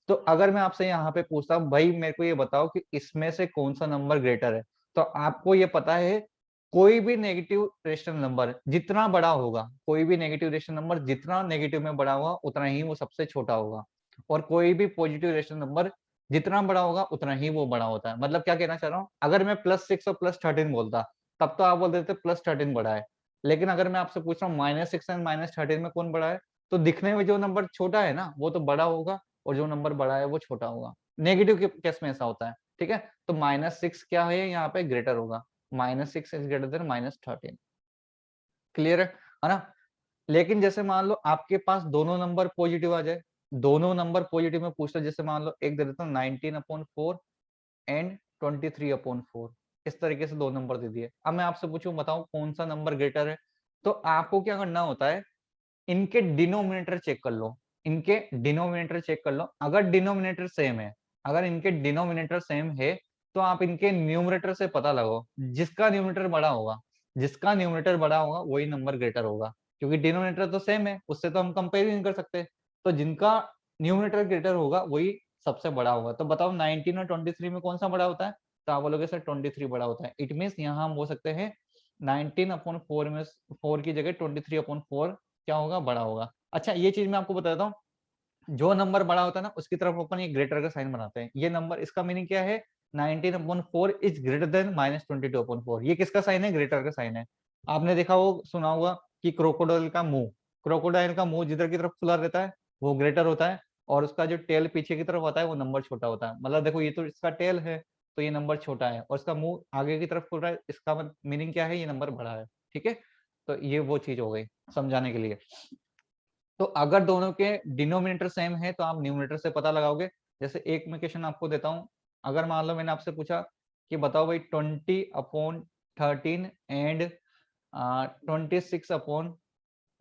तो अगर मैं आपसे यहाँ पे पूछता हूँ भाई मेरे को ये बताओ कि इसमें से कौन सा नंबर ग्रेटर है, तो आपको ये पता है कोई भी नेगेटिव रेशनल नंबर जितना बड़ा होगा, कोई भी नेगेटिव रेशनल नंबर जितना नेगेटिव में बड़ा होगा उतना ही वो सबसे छोटा होगा, और कोई भी पॉजिटिव रेशनल नंबर जितना बड़ा होगा उतना ही वो बड़ा होता है। मतलब क्या कहना चाह रहा हूँ, अगर मैं +6 और +13 बोलता तब तो आप बोल देते +13 बड़ा है, लेकिन अगर मैं आपसे पूछ रहा हूँ -6 एंड -13 में कौन बड़ा है, तो दिखने में जो नंबर छोटा है ना वो तो बड़ा होगा, और जो नंबर बड़ा है वो छोटा होगा। नेगेटिव के केस में ऐसा होता है, ठीक है। तो -6 क्या है यहाँ पे, ग्रेटर होगा, -6 इज ग्रेटर देन -13। क्लियर है ना। लेकिन जैसे मान लो आपके पास दोनों नंबर पॉजिटिव आ जाए, दोनों नंबर पॉजिटिव में पूछ लो, जैसे मान लो एक दे देता हूँ 19/4 एंड 23/4, इस तरीके से दो नंबर दे दिए। अब मैं आपसे पूछूं बताओ कौन सा नंबर ग्रेटर है, तो आपको क्या करना होता है, इनके डिनोमिनेटर चेक कर लो, इनके डिनोमिनेटर चेक कर लो। अगर डिनोमिनेटर सेम है, अगर इनके डिनोमिनेटर सेम है तो आप इनके न्यूमरेटर से पता लगाओ, जिसका न्यूमरेटर बड़ा होगा, जिसका न्यूमरेटर बड़ा होगा वही नंबर ग्रेटर होगा, क्योंकि डिनोमिनेटर तो सेम है, उससे तो हम कंपेयर ही नहीं कर सकते। तो जिनका न्यूमरेटर ग्रेटर होगा वही सबसे बड़ा होगा। तो बताओ 19 और 23 में कौन सा बड़ा होता है, तो आप बोलोगे सर 23 बड़ा होता है। इट मीन्स यहाँ हम बोल सकते हैं 19/4 में 4 की जगह 23/4 क्या होगा, बड़ा होगा। अच्छा ये चीज मैं आपको बताता हूँ, जो नंबर बड़ा होता है ना उसकी तरफ अपन ये ग्रेटर का साइन बनाते हैं। ये नंबर, इसका मीनिंग क्या है, 19/4 इज ग्रेटर देन -22/4। ये किसका साइन है, ग्रेटर का साइन है। आपने देखा हो, सुना होगा कि क्रोकोडाइल का मुंह, क्रोकोडाइल का मुंह जिधर की तरफ खुला रहता है वो ग्रेटर होता है, और उसका जो टेल पीछे की तरफ होता है वो नंबर छोटा होता है। मतलब देखो ये तो इसका टेल है तो ये नंबर छोटा है, और इसका मुंह आगे की तरफ खुल रहा है, इसका मीनिंग क्या है, ये नंबर बड़ा है, ठीक है। तो ये वो चीज हो गई समझाने के लिए। तो अगर दोनों के डिनोमिनेटर सेम है तो आप न्यूमरेटर से पता लगाओगे। जैसे एक मैं क्वेश्चन आपको देता हूँ, अगर मान लो मैंने आपसे पूछा कि बताओ भाई 20/13 एंड 26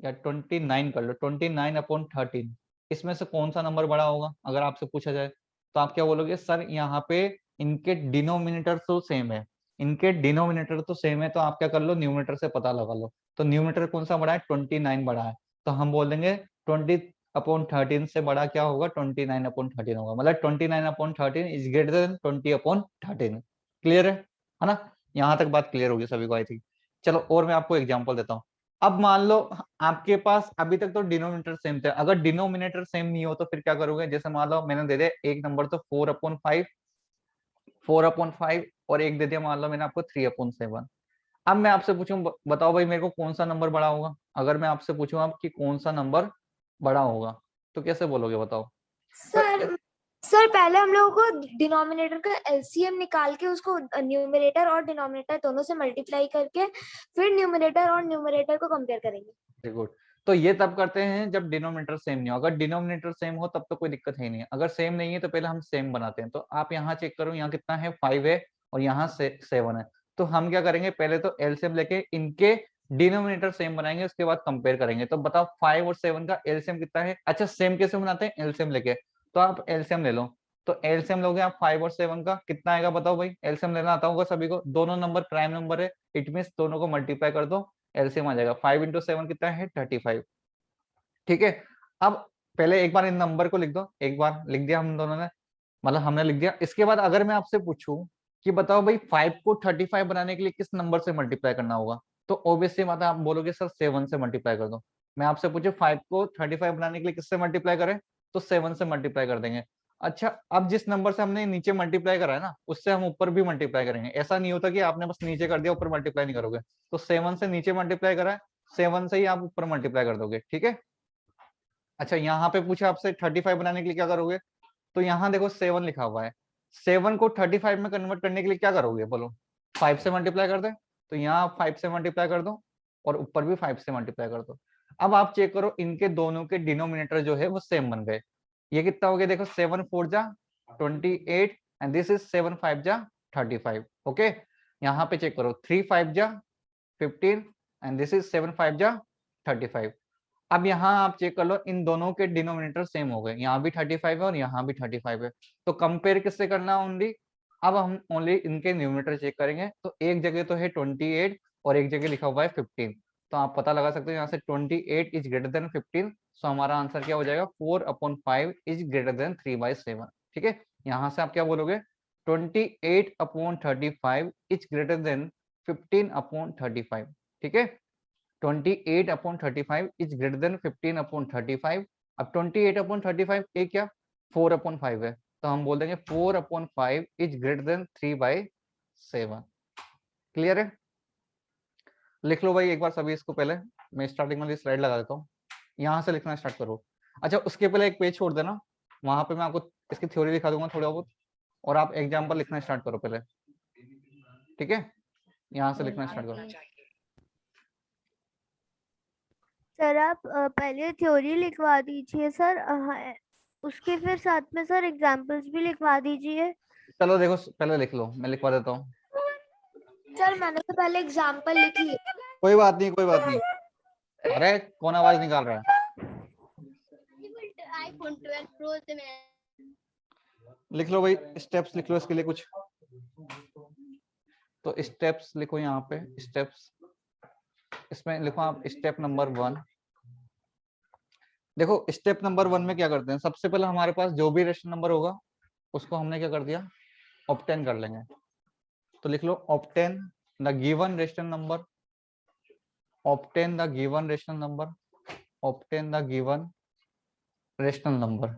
या 29 कर लो, 29/13 इसमें से कौन सा नंबर बड़ा होगा, अगर आपसे पूछा जाए तो आप क्या बोलोगे, सर यहाँ पे इनके डिनोमिनेटर तो सेम है, इनके डिनोमिनेटर तो सेम है, तो आप क्या कर लो, न्यूमरेटर से पता लगा लो। तो न्यूमरेटर कौन सा बड़ा है, 29 बड़ा है, तो हम बोल देंगे 20/13 से बड़ा क्या होगा, 29/13 होगा। मतलब 29/13 इज ग्रेटर देन 20/13। क्लियर है ना। यहाँ तक बात क्लियर होगी सभी को आई थिंक। चलो और मैं आपको एग्जांपल देता हूँ। अब मान लो आपके पास अभी तक तो डिनोमिनेटर सेम थे, अगर डिनोमिनेटर सेम नहीं हो तो फिर क्या करोगे, जैसे मान लो मैंने दे दिया एक नंबर तो 4/5 और एक दे दिया मान लो मैंने आपको 3/7। अब मैं आपसे पूछूं बताओ भाई मेरे को कौन सा नंबर बड़ा होगा, अगर मैं आपसे पूछूं आप कि कौन सा नंबर बड़ा होगा तो कैसे बोलोगे बताओ। सर सर पहले हम लोगों को डिनोमिनेटर का एलसीएम निकाल के उसको न्यूमरेटर और डिनोमिनेटर दोनों से मल्टीप्लाई करके फिर न्यूमरेटर और न्यूमरेटर को कंपेयर करेंगे। Very good. तो ये तब करते हैं जब डिनोमिनेटर सेम नहीं हो। अगर डिनोमिनेटर सेम हो तब तो कोई दिक्कत है ही नहीं। अगर सेम नहीं है तो पहले हम सेम बनाते हैं। तो आप यहाँ चेक करो, यहाँ कितना है 5 है और यहाँ 7 है। तो हम क्या करेंगे, पहले तो एलसीएम लेके इनके डिनोमिनेटर सेम बनाएंगे, उसके बाद कंपेयर करेंगे। तो बताओ 5 और 7 का एलसीएम कितना है। अच्छा सेम कैसे बनाते हैं, एलसीएम लेके। तो आप एलसीएम ले लो। तो एलसीएम लोगे आप 5 और 7 का, कितना आएगा बताओ भाई। एलसीएम लेना आता होगा सभी को, दोनों नंबर प्राइम नंबर है, इट मींस दोनों को मल्टीप्लाई कर दो, एलसीएम आ जाएगा। 5 इंटू 7 कितना है 35। ठीक है। अब पहले एक बार इन नंबर को लिख दो, एक बार लिख दिया हम दोनों ने, मतलब हमने लिख दिया। इसके बाद अगर मैं आपसे पूछूं कि बताओ भाई 5 को 35 बनाने के लिए किस नंबर से मल्टीप्लाई करना होगा, तो ऑब्वियसली बात है आप बोलोगे सर 7 से मल्टीप्लाई कर दो। मैं आपसे पूछे 5 को 35 बनाने के लिए किससे मल्टीप्लाई करें, तो 7 से मल्टीप्लाई कर देंगे। अच्छा अब जिस नंबर से हमने नीचे मल्टीप्लाई करा है ना, उससे हम ऊपर भी मल्टीप्लाई करेंगे। ऐसा नहीं होता कि आपने बस नीचे कर दिया ऊपर मल्टीप्लाई नहीं करोगे। तो 7 से नीचे मल्टीप्लाई करा है, 7 से ही आप ऊपर मल्टीप्लाई कर दोगे। ठीक है। अच्छा यहाँ पे पूछा आपसे 35 बनाने के लिए क्या करोगे, तो यहाँ देखो 7 लिखा हुआ है। 7 को 35 में कन्वर्ट करने के लिए क्या करोगे बोलो, 5 से मल्टीप्लाई कर दे। तो यहाँ 5 से मल्टीप्लाई कर दो और ऊपर भी 5 से मल्टीप्लाई कर दो। अब आप चेक करो इनके दोनों के डिनोमिनेटर जो है वो सेम बन गए। ये कितना हो गया देखो, 7 4 जा 28 एंड दिस इज 7 5 जा 35। ओके। यहाँ पे चेक करो 3 5 जा 15 एंड दिस इज 7 5 जा 35। अब यहाँ आप चेक कर लो इन दोनों के डिनोमिनेटर सेम हो गए, यहाँ भी 35 है और यहाँ भी 35 है। तो कंपेयर किससे करना ओनली, अब हम ओनली इनके न्यूमरेटर चेक करेंगे। तो एक जगह तो है 28 और एक जगह लिखा हुआ है 15। तो आप पता लगा सकते हो यहाँ से 28 इज ग्रेटर देन 15। सो हमारा आंसर क्या हो जाएगा, 4/5 इज ग्रेटर देन 3/7। ठीक है। यहाँ से आप क्या बोलोगे, 28/35 इज ग्रेटर देन 15/35। ठीक है। 28/35 इज ग्रेटर देन 15/35। अब 28/35 ये क्या 4/5 है, तो हम बोल देंगे 4/5 इज ग्रेटर देन 3/7। क्लियर है। लिख लो भाई एक बार सभी इसको। पहले मैं स्टार्टिंग वाली स्लाइड लगा देता हूँ, यहाँ से लिखना स्टार्ट करो। अच्छा उसके पहले एक पेज छोड़ देना, वहां पे मैं आपको इसकी थ्योरी दिखा दूंगा थोड़ा बहुत, और आप एग्जाम्पल लिखना स्टार्ट करो पहले। ठीक है। यहाँ से लिखना स्टार्ट करो। सर आप पहले थ्योरी लिखवा दीजिए सर, उसके फिर साथ में सर एग्जांपल्स भी लिखवा दीजिए। चलो देखो पहले लिख लो, मैं लिखवा देता हूँ। सर मैंने तो पहले एग्जांपल लिख ली। कोई बात नहीं कोई बात नहीं। अरे कौन आवाज निकाल रहा है। लिख लो भाई स्टेप्स लिख लो इसके लिए कुछ। तो स्टेप्स लिखो यहाँ पे स्टेप्स, इसमें लिखो आप स्टेप नंबर 1। देखो स्टेप नंबर 1 में क्या करते हैं, सबसे पहले हमारे पास जो भी रेशनल नंबर होगा उसको हमने क्या कर दिया, ऑब्टेन कर लेंगे। तो लिख लो obtain the given rational number, obtain the given rational number, obtain the given rational number.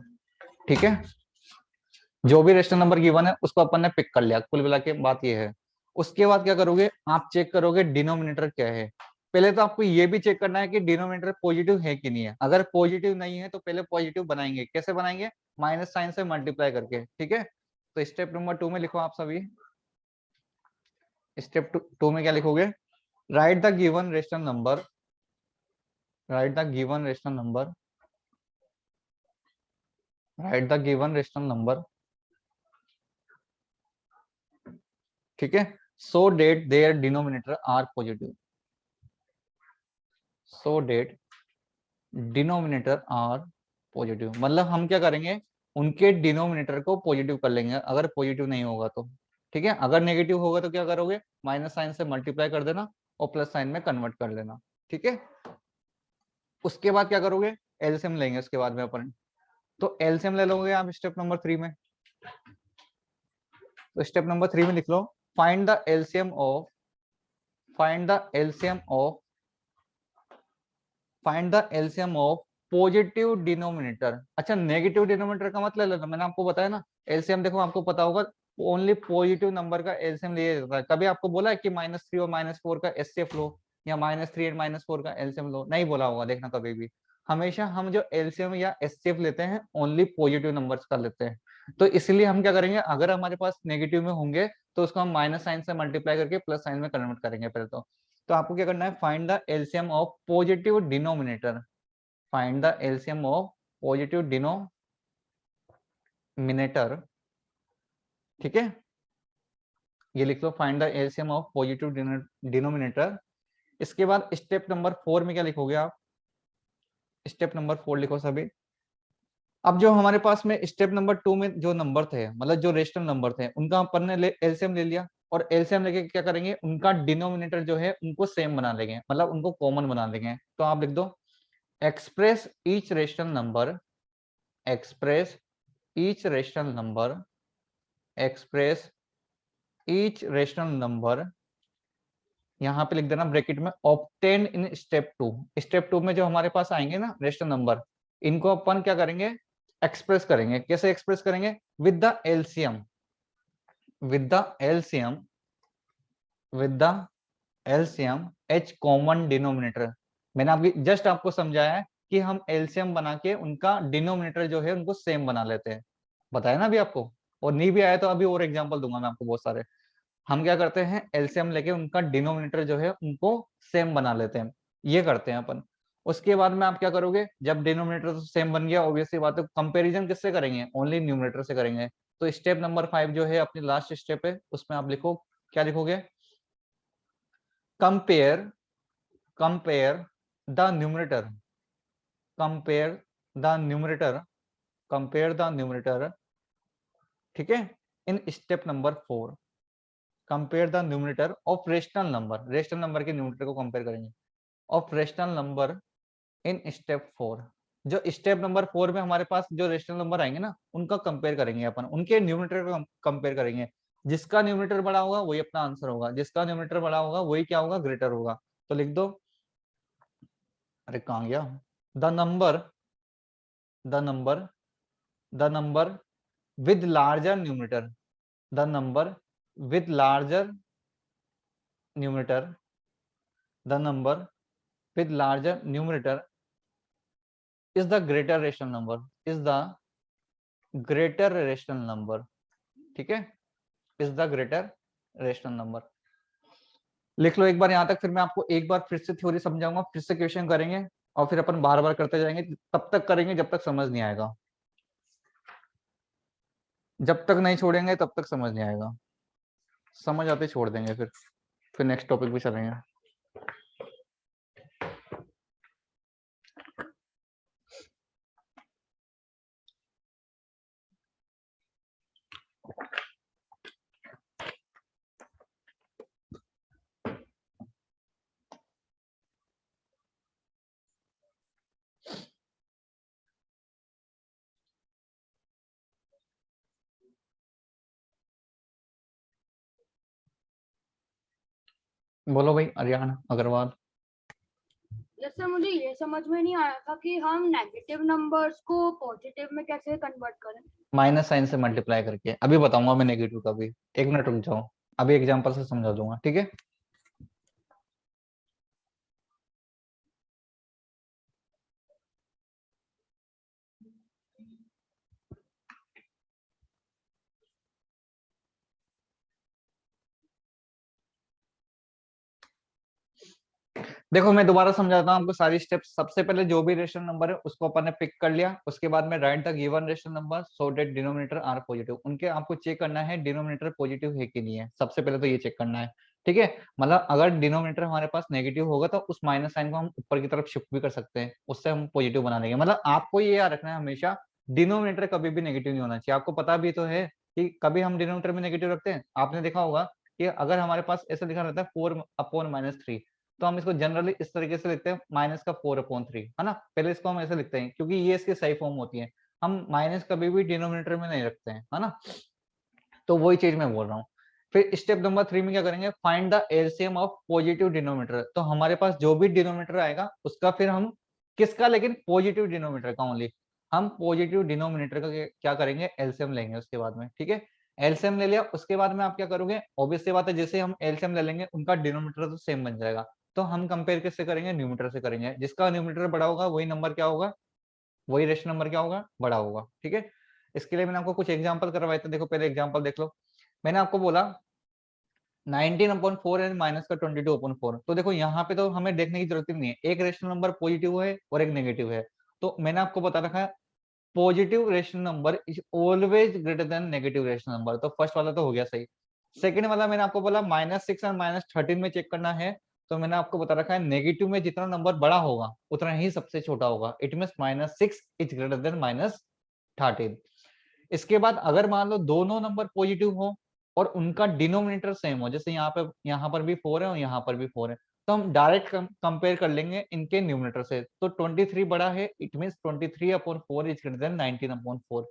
ठीक है। जो भी रेशनल नंबर गिवन है उसको अपन ने पिक कर लिया, कुल मिला के बात ये है। उसके बाद क्या करोगे, आप चेक करोगे डिनोमिनेटर क्या है। पहले तो आपको ये भी चेक करना है कि डिनोमिनेटर पॉजिटिव है कि नहीं है। अगर पॉजिटिव नहीं है तो पहले पॉजिटिव बनाएंगे। कैसे बनाएंगे, माइनस साइन से मल्टीप्लाई करके। ठीक है। तो स्टेप नंबर 2 में लिखो आप सभी। स्टेप 2 में क्या लिखोगे, write the given rational number, write the given rational number, write the given rational number. ठीक है। So that their denominator are positive, so that denominator are positive. मतलब हम क्या करेंगे, उनके डिनोमिनेटर को पॉजिटिव कर लेंगे अगर पॉजिटिव नहीं होगा तो। ठीक है। अगर नेगेटिव होगा तो क्या करोगे, माइनस साइन से मल्टीप्लाई कर देना और प्लस साइन में कन्वर्ट कर लेना। ठीक है। उसके बाद क्या करोगे, एलसीएम लेंगे उसके बाद में अपन। तो एलसीएम ले लोगे आप स्टेप नंबर 3 में। तो स्टेप नंबर 3 में लिख लो find the LCM of, find the LCM of, find the LCM of positive denominator. अच्छा नेगेटिव डिनोमिनेटर का मतलब लेना, मैंने आपको बताया ना एलसीएम। देखो आपको पता होगा ओनली पॉजिटिव नंबर का एलसीएम लिया जाता है। कभी आपको बोला है कि -3 और -4 का एचसीएफ लो, या -3 और -4 का एलसीएम लो, नहीं बोला होगा। देखना कभी भी हमेशा हम जो एलसीएम या एचसीएफ लेते हैं ओनली पॉजिटिव नंबर्स का लेते हैं। तो इसलिए हम क्या करेंगे, अगर हमारे पास नेगेटिव में होंगे तो उसको हम माइनस साइन से मल्टीप्लाई करके प्लस साइन में कन्वर्ट करेंगे पहले तो आपको क्या करना है, find the LCM of positive denominator, find the LCM of positive denominator, ठीक है, ये लिख लो, find the LCM of positive denominator. इसके बाद स्टेप नंबर 4 में क्या लिखोगे आप, स्टेप नंबर 4 लिखो सभी। अब जो हमारे पास में स्टेप नंबर 2 में जो नंबर थे, मतलब जो रेशनल नंबर थे, उनका अपन ने एलसीएम ले लिया, और एलसीएम लेके क्या करेंगे, उनका डिनोमिनेटर जो है उनको सेम बना लेंगे, मतलब उनको कॉमन बना लेंगे। तो आप लिख दो express each rational number, express each rational number, express each rational number, यहाँ पे लिख देना ब्रैकेट में ऑब्टेन इन स्टेप 2। स्टेप 2 में जो हमारे पास आएंगे ना रेशनल नंबर, इनको अपन क्या करेंगे, एक्सप्रेस करेंगे। कैसे एक्सप्रेस करेंगे, with the LCM, with the LCM, with the LCM H common denominator. मैंने आपकी जस्ट आपको समझाया है कि हम एलसीएम बना के उनका डिनोमिनेटर जो है उनको सेम बना लेते हैं, बताया ना अभी आपको, और नहीं भी आया तो अभी और एग्जांपल दूंगा मैं आपको बहुत सारे। हम क्या करते हैं, एलसीएम लेके उनका डिनोमिनेटर जो है उनको सेम बना लेते हैं, ये करते हैं अपन। उसके बाद में आप क्या करोगे, जब डिनोमिनेटर तो सेम बन गया, ऑब्वियसली बात है, कंपैरिजन किससे करेंगे, ओनली न्यूमरेटर से करेंगे। तो स्टेप नंबर 5 जो है अपनी लास्ट स्टेप है, उसमें आप लिखो, क्या लिखोगे, compare, compare the numerator, compare the numerator, compare the numerator, ठीक है, in step number 4। Compare the numerator of rational number, rational number के न्यूमरेटर को कंपेयर करेंगे of rational number in step 4। जो स्टेप नंबर 4 में हमारे पास जो रेशनल नंबर आएंगे ना, उनका कंपेयर करेंगे अपन, उनके न्यूमरेटर को कंपेयर करेंगे। जिसका न्यूमरेटर बड़ा होगा वही अपना आंसर होगा, जिसका न्यूमरेटर बड़ा होगा वही क्या होगा, ग्रेटर होगा। तो लिख दो, अरे कहाँ गया, the number, the number, the number with larger numerator, the number with larger numerator, the number with larger numerator is the greater rational number, is the greater rational number, ठीक है, is the greater rational number। लिख लो एक बार यहाँ तक, फिर मैं आपको एक बार फिर से थ्योरी समझाऊंगा, फिर से क्वेश्चन करेंगे, और फिर अपन बार बार करते जाएंगे, तब तक करेंगे जब तक समझ नहीं आएगा, जब तक नहीं छोड़ेंगे तब तक समझ नहीं आएगा, समझ आते छोड़ देंगे, फिर नेक्स्ट टॉपिक भी चलेंगे। बोलो भाई अरियान अग्रवाल। जैसे मुझे ये समझ में नहीं आया था कि हम नेगेटिव नंबर्स को पॉजिटिव में कैसे कन्वर्ट करें, माइनस साइन से मल्टीप्लाई करके। अभी बताऊंगा मैं नेगेटिव का भी, एक मिनट रुक जाओ, अभी एग्जांपल से समझा दूंगा, ठीक है। देखो मैं दोबारा समझाता हूँ आपको सारी स्टेप्स। सबसे पहले जो भी रेशनल नंबर है उसको अपन ने पिक कर लिया, उसके बाद में write the given rational number so that denominator are positive. उनके आपको चेक करना है डिनोमिनेटर पॉजिटिव है कि नहीं है, सबसे पहले तो ये चेक करना है, ठीक है। मतलब अगर डिनोमिनेटर हमारे पास नेगेटिव होगा तो उस माइनस साइन को हम ऊपर की तरफ शिफ्ट भी कर सकते हैं, उससे हम पॉजिटिव बना देंगे। मतलब आपको ये याद रखना है हमेशा, डिनोमिनेटर कभी भी नेगेटिव नहीं होना चाहिए। आपको पता भी तो है कि कभी हम डिनोमिनेटर में नेगेटिव रखते हैं, आपने देखा होगा कि अगर हमारे पास ऐसा लिखा रहता है 4/-3, तो हम इसको जनरली इस तरीके से लिखते हैं माइनस का 4/3, है ना। पहले इसको हम ऐसे लिखते हैं क्योंकि ये इसकी सही फॉर्म होती है, हम माइनस कभी भी डिनोमिनेटर में नहीं रखते हैं, है ना। तो वही चीज मैं बोल रहा हूँ। फिर स्टेप नंबर 3 में क्या करेंगे, find the LCM of positive denominator. तो हमारे पास जो भी डिनोमिनेटर आएगा उसका फिर हम किसका, लेकिन पॉजिटिव डिनोमिनेटर का ओनली, हम पॉजिटिव डिनोमिनेटर का क्या करेंगे, एलसीएम लेंगे उसके बाद में, ठीक है। एलसीएम ले लिया, उसके बाद में आप क्या करोगे, ऑब्वियस सी बात है जैसे हम एलसीएम ले लेंगे उनका डिनोमिनेटर तो सेम बन जाएगा। तो हम कंपेयर किससे करेंगे, न्यूमरेटर से करेंगे। जिसका न्यूमरेटर बड़ा होगा वही नंबर क्या होगा, वही रेशनल नंबर क्या होगा, बड़ा होगा, ठीक है। इसके लिए मैंने आपको कुछ एग्जांपल करवाए थे। देखो पहले एग्जांपल देख लो। मैंने आपको बोला 19/4 एंड माइनस का 22/4। तो देखो यहाँ पे तो हमें देखने की जरूरत ही नहीं है, एक रेशनल नंबर पॉजिटिव है और एक नेगेटिव है। तो मैंने आपको बता रखा है positive rational number is always greater than negative rational number. तो फर्स्ट वाला तो हो गया सही। सेकंड वाला मैंने आपको बोला -6 और -13 में चेक करना है। तो मैंने आपको बता रखा है नेगेटिव में जितना नंबर बड़ा होगा उतना ही सबसे छोटा होगा। It means -6 is greater than -13। इसके बाद अगर मान लो दोनों नंबर पॉजिटिव हो और उनका डिनोमिनेटर सेम हो, जैसे यहाँ पर भी 4 है और यहाँ पर भी 4 है, तो हम डायरेक्ट कंपेयर कर लेंगे इनके न्यूमरेटर से। तो 23 बड़ा है, it means 23/4 is greater than 19/4।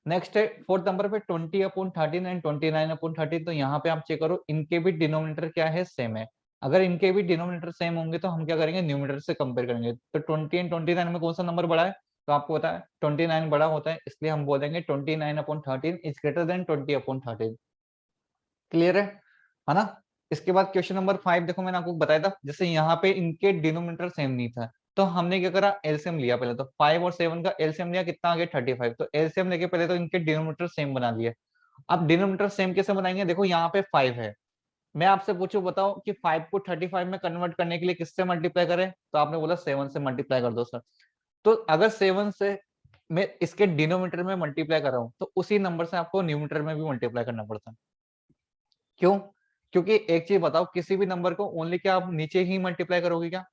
Next है फोर्थ नंबर पे 20/13 एंड 29/13। तो यहाँ पे आप चेक करो इनके भी डिनोमिनेटर क्या है, सेम है। अगर इनके भी डिनोमिनेटर सेम होंगे तो हम क्या करेंगे, न्यूमरेटर से कंपेयर करेंगे। तो 20 एंड 29 में कौन सा नंबर बड़ा है, तो आपको पता है 29 बड़ा होता है, इसलिए हम बोलेंगे 29/13 इज ग्रेटर देन 20/13। क्लियर है ना। इसके बाद क्वेश्चन नंबर 5 देखो, मैंने आपको बताया था जैसे यहाँ पे इनके डिनोमिनेटर सेम नहीं था तो हमने क्या करा, एलसीएम लिया। पहले तो 5 और 7 का एलसीएम लिया, कितना आ गया 35। तो एलसीएम लेके पहले तो इनके डिनोमिनेटर सेम बना दिए। अब डिनोमिनेटर सेम कैसे बनाएंगे, देखो यहाँ पे 5 है, मैं आपसे पूछूं बताओ कि 5 को 35 में कन्वर्ट करने के लिए किससे मल्टीप्लाई करें, तो आपने बोला 7 से मल्टीप्लाई कर दो सर। तो अगर 7 से मैं इसके डिनोमिनेटर में मल्टीप्लाई कर रहा हूं तो उसी नंबर से आपको न्यूमरेटर में भी मल्टीप्लाई करना पड़ता है। क्यों, क्योंकि एक चीज बताओ, किसी भी नंबर को ओनली क्या आप नीचे ही मल्टीप्लाई करोगे क्या,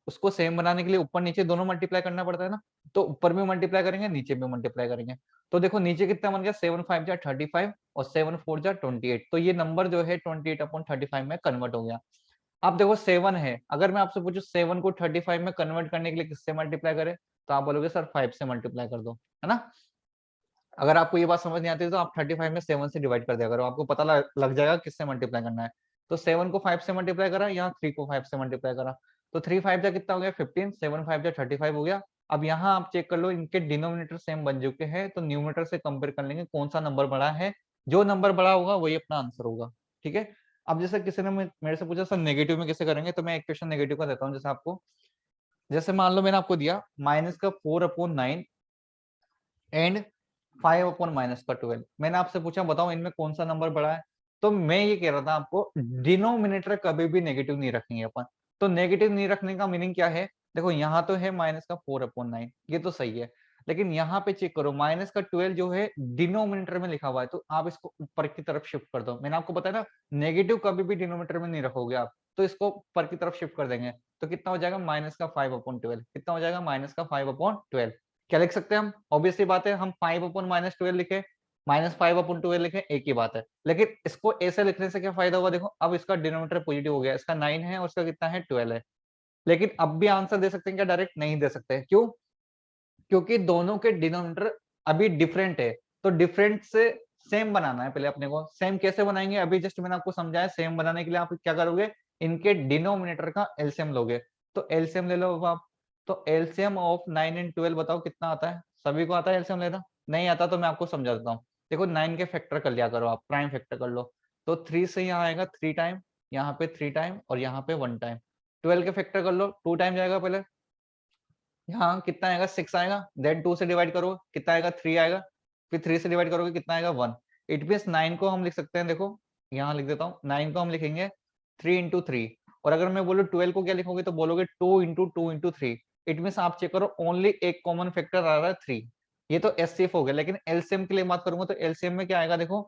उसको सेम बनाने के लिए ऊपर नीचे दोनों मल्टीप्लाई करना पड़ता है ना। तो ऊपर भी मल्टीप्लाई करेंगे, नीचे भी मल्टीप्लाई करेंगे। तो देखो नीचे कितना बन गया, 7 5 जा 35 और 7 4 जा 28। तो ये नंबर जो है 28/35 में कन्वर्ट हो गया। अब देखो 7 है, अगर मैं आपसे पूछूं 7 को 35 में कन्वर्ट करने के लिए किससे मल्टीप्लाई करें, तो आप बोलोगे सर 5 से मल्टीप्लाई कर दो, है ना। अगर आपको ये बात समझ नहीं आती तो आप 35 में 7 से डिवाइड कर दिया करो, आपको पता लग जाएगा किससे मल्टीप्लाई करना है। तो 7 को 5 से मल्टीप्लाई करा, यहाँ 3 को 5 से मल्टीप्लाई करा, तो 3 5 जा कितना हो गया 15, 7 5 जा 35 हो गया। अब यहाँ आप चेक कर लो इनके डिनोमिनेटर सेम बन चुके हैं, तो न्यूमरेटर से कंपेयर कर लेंगे कौन सा नंबर बड़ा है, जो नंबर बड़ा होगा वही अपना आंसर होगा। ठीक है। अब जैसे किसी ने मेरे से पूछा सर नेगेटिव में कैसे करेंगे, तो मैं एक क्वेश्चन नेगेटिव का देता हूँ जैसे आपको। जैसे मान लो मैंने आपको दिया -4/9 एंड 5/-12। मैंने आपसे पूछा बताओ इनमें कौन सा नंबर बड़ा है, तो मैं ये कह रहा था आपको डिनोमिनेटर कभी भी नेगेटिव नहीं रखेंगे अपन। तो नेगेटिव नहीं रखने का मीनिंग क्या है, देखो यहाँ तो है -4/9, ये तो सही है, लेकिन यहाँ पे चेक करो -12 जो है डिनोमिनेटर में लिखा हुआ है, तो आप इसको ऊपर की तरफ शिफ्ट कर दो। मैंने आपको बताया ना नेगेटिव कभी भी डिनोमिनेटर में नहीं रखोगे आप, तो इसको ऊपर की तरफ शिफ्ट कर देंगे, तो कितना हो जाएगा -5/12। कितना हो जाएगा -5/12। क्या लिख सकते हैं हम, ऑब्वियसली बात है हम 5/-12 लिखे, -5/12 लिखे, एक ही बात है। लेकिन इसको ऐसे लिखने से क्या फायदा हुआ, देखो अब इसका डिनोमिनेटर पॉजिटिव हो गया, इसका 9 है और इसका कितना है 12 है। लेकिन अब भी आंसर दे सकते हैं क्या, डायरेक्ट नहीं दे सकते। क्यों, क्योंकि दोनों के डिनोमिनेटर अभी डिफरेंट है, तो डिफरेंट से सेम बनाना है पहले अपने को। सेम कैसे बनाएंगे, अभी जस्ट मैंने आपको समझाया। सेम बनाने के लिए आप क्या करोगे, इनके डिनोमिनेटर का एलसीएम लोगे, तो एलसीएम ले लो आप। तो एलसीएम ऑफ 9 एंड 12 बताओ कितना आता है, सभी को आता है एलसीएम लेना, नहीं आता तो मैं आपको समझा देता हूँ। देखो 9 के फैक्टर कर लिया करो आप, प्राइम फैक्टर कर लो, तो 3 से यहाँ आएगा 3 टाइम, यहाँ पे 3 टाइम और यहाँ पे 1 टाइम। 12 के फैक्टर कर लो, 2 टाइम जाएगा पहले, यहाँ कितना आएगा 6 आएगा, देन 2 से डिवाइड करो कितना आएगा 3 आएगा, फिर 3 से डिवाइड करोगे कितना आएगा 1। इट मींस 9 को हम लिख सकते हैं, देखो यहाँ लिख देता हूँ, 9 को हम लिखेंगे 3 × 3। और अगर मैं बोलूँ 12 को क्या लिखोगे, तो बोलोगे 2 × 2 × 3। इट मींस आप चेक करो ओनली एक कॉमन फैक्टर आ रहा है 3। ये तो एचसीएफ हो गया, लेकिन एलसीएम के लिए बात करूंगा तो एलसीएम में क्या आएगा, देखो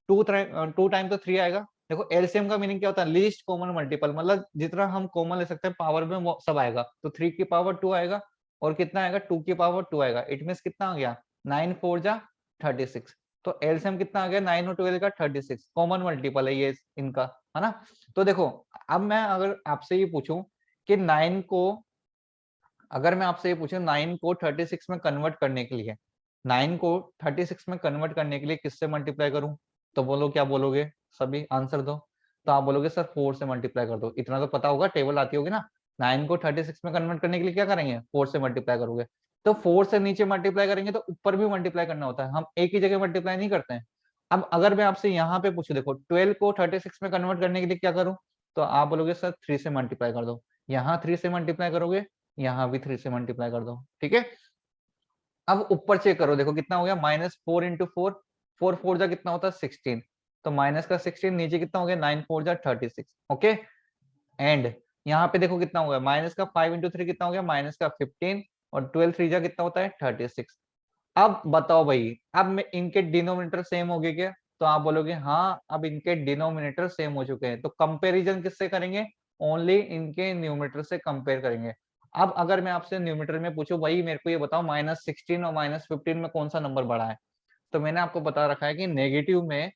2 टाइम तो 3 आएगा। देखो एलसीएम का मीनिंग क्या होता है, लीस्ट कॉमन मल्टीपल, मतलब जितना हम कॉमन ले सकते हैं पावर में वो सब आएगा। तो 3 की पावर 2 आएगा और कितना आएगा 2 की पावर 2 आएगा। इट मींस कितना आ गया 9 4 जा 36। तो एलसीएम कितना आ गया 9 और 12 का 36, कॉमन मल्टीपल है ये इनका, है ना। तो देखो अब मैं अगर आपसे ये पूछूं कि 9 को, अगर मैं आपसे ये पूछूं 9 को 36 में कन्वर्ट करने के लिए, 9 को 36 में कन्वर्ट करने के लिए किससे मल्टीप्लाई करूं, तो बोलो क्या बोलोगे, सभी आंसर दो। तो आप बोलोगे सर 4 से मल्टीप्लाई कर दो, इतना तो पता होगा, टेबल आती होगी ना। 9 को 36 में कन्वर्ट करने के लिए क्या करेंगे, 4 से मल्टीप्लाई करोगे। तो 4 से नीचे मल्टीप्लाई करेंगे तो ऊपर भी मल्टीप्लाई करना होता है, हम एक ही जगह मल्टीप्लाई नहीं करते हैं। अब अगर मैं आपसे यहाँ पे पूछूं, देखो 12 को 36 में कन्वर्ट करने के लिए क्या करूं, तो आप बोलोगे सर 3 से मल्टीप्लाई कर दो। यहाँ 3 से मल्टीप्लाई करोगे, यहाँ भी 3 से मल्टीप्लाई कर दो, ठीक है। अब ऊपर चेक करो, देखो कितना हो गया, -4 × 4, 4 4 जा कितना होता है 16, तो माइनस का 16, नीचे कितना हो गया 9 4 जा 36। ओके, एंड यहाँ पे देखो कितना हो गया, माइनस का 5 × 3 कितना हो गया, माइनस का 15, और 12 3 जा कितना होता है 36। अब बताओ भाई, अब में इनके डिनोमिनेटर सेम हो गए क्या? तो आप बोलोगे हाँ, अब इनके डिनोमिनेटर सेम हो चुके हैं। तो कंपैरिजन किससे करेंगे? ओनली इनके न्यूमरेटर से कंपेयर करेंगे। अब अगर मैं आपसे न्यूमरेटर में पूछूं भाई मेरे को ये बताओ -16 और -15 में कौन सा नंबर बड़ा है, तो मैंने आपको बता रखा है कि नेगेटिव में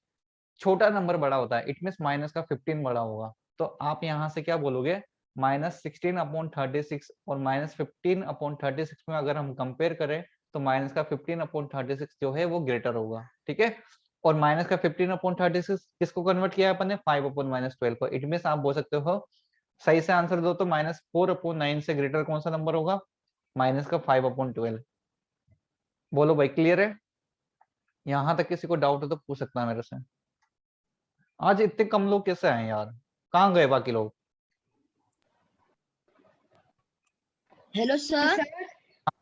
छोटा नंबर बड़ा होता है, इट मीन्स माइनस का 15 बड़ा होगा। तो आप यहाँ से क्या बोलोगे, -16/36 और -15/36 में अगर हम कंपेयर करें तो माइनस का 15/36 जो है वो ग्रेटर होगा। ठीक है, और माइनस का 15/36 किसको कन्वर्ट किया है अपन ने, 5/-12 को। इट मीन्स आप बोल सकते हो, सही से आंसर दो तो -4/9 से ग्रेटर कौन सा नंबर होगा, माइनस का 5/12। बोलो भाई क्लियर है? यहां तक किसी को डाउट हो तो पूछ सकता है मेरे से। आज इतने कम लोग कैसे आए यार, कहाँ गए बाकी लोग? Hello sir. हाँ,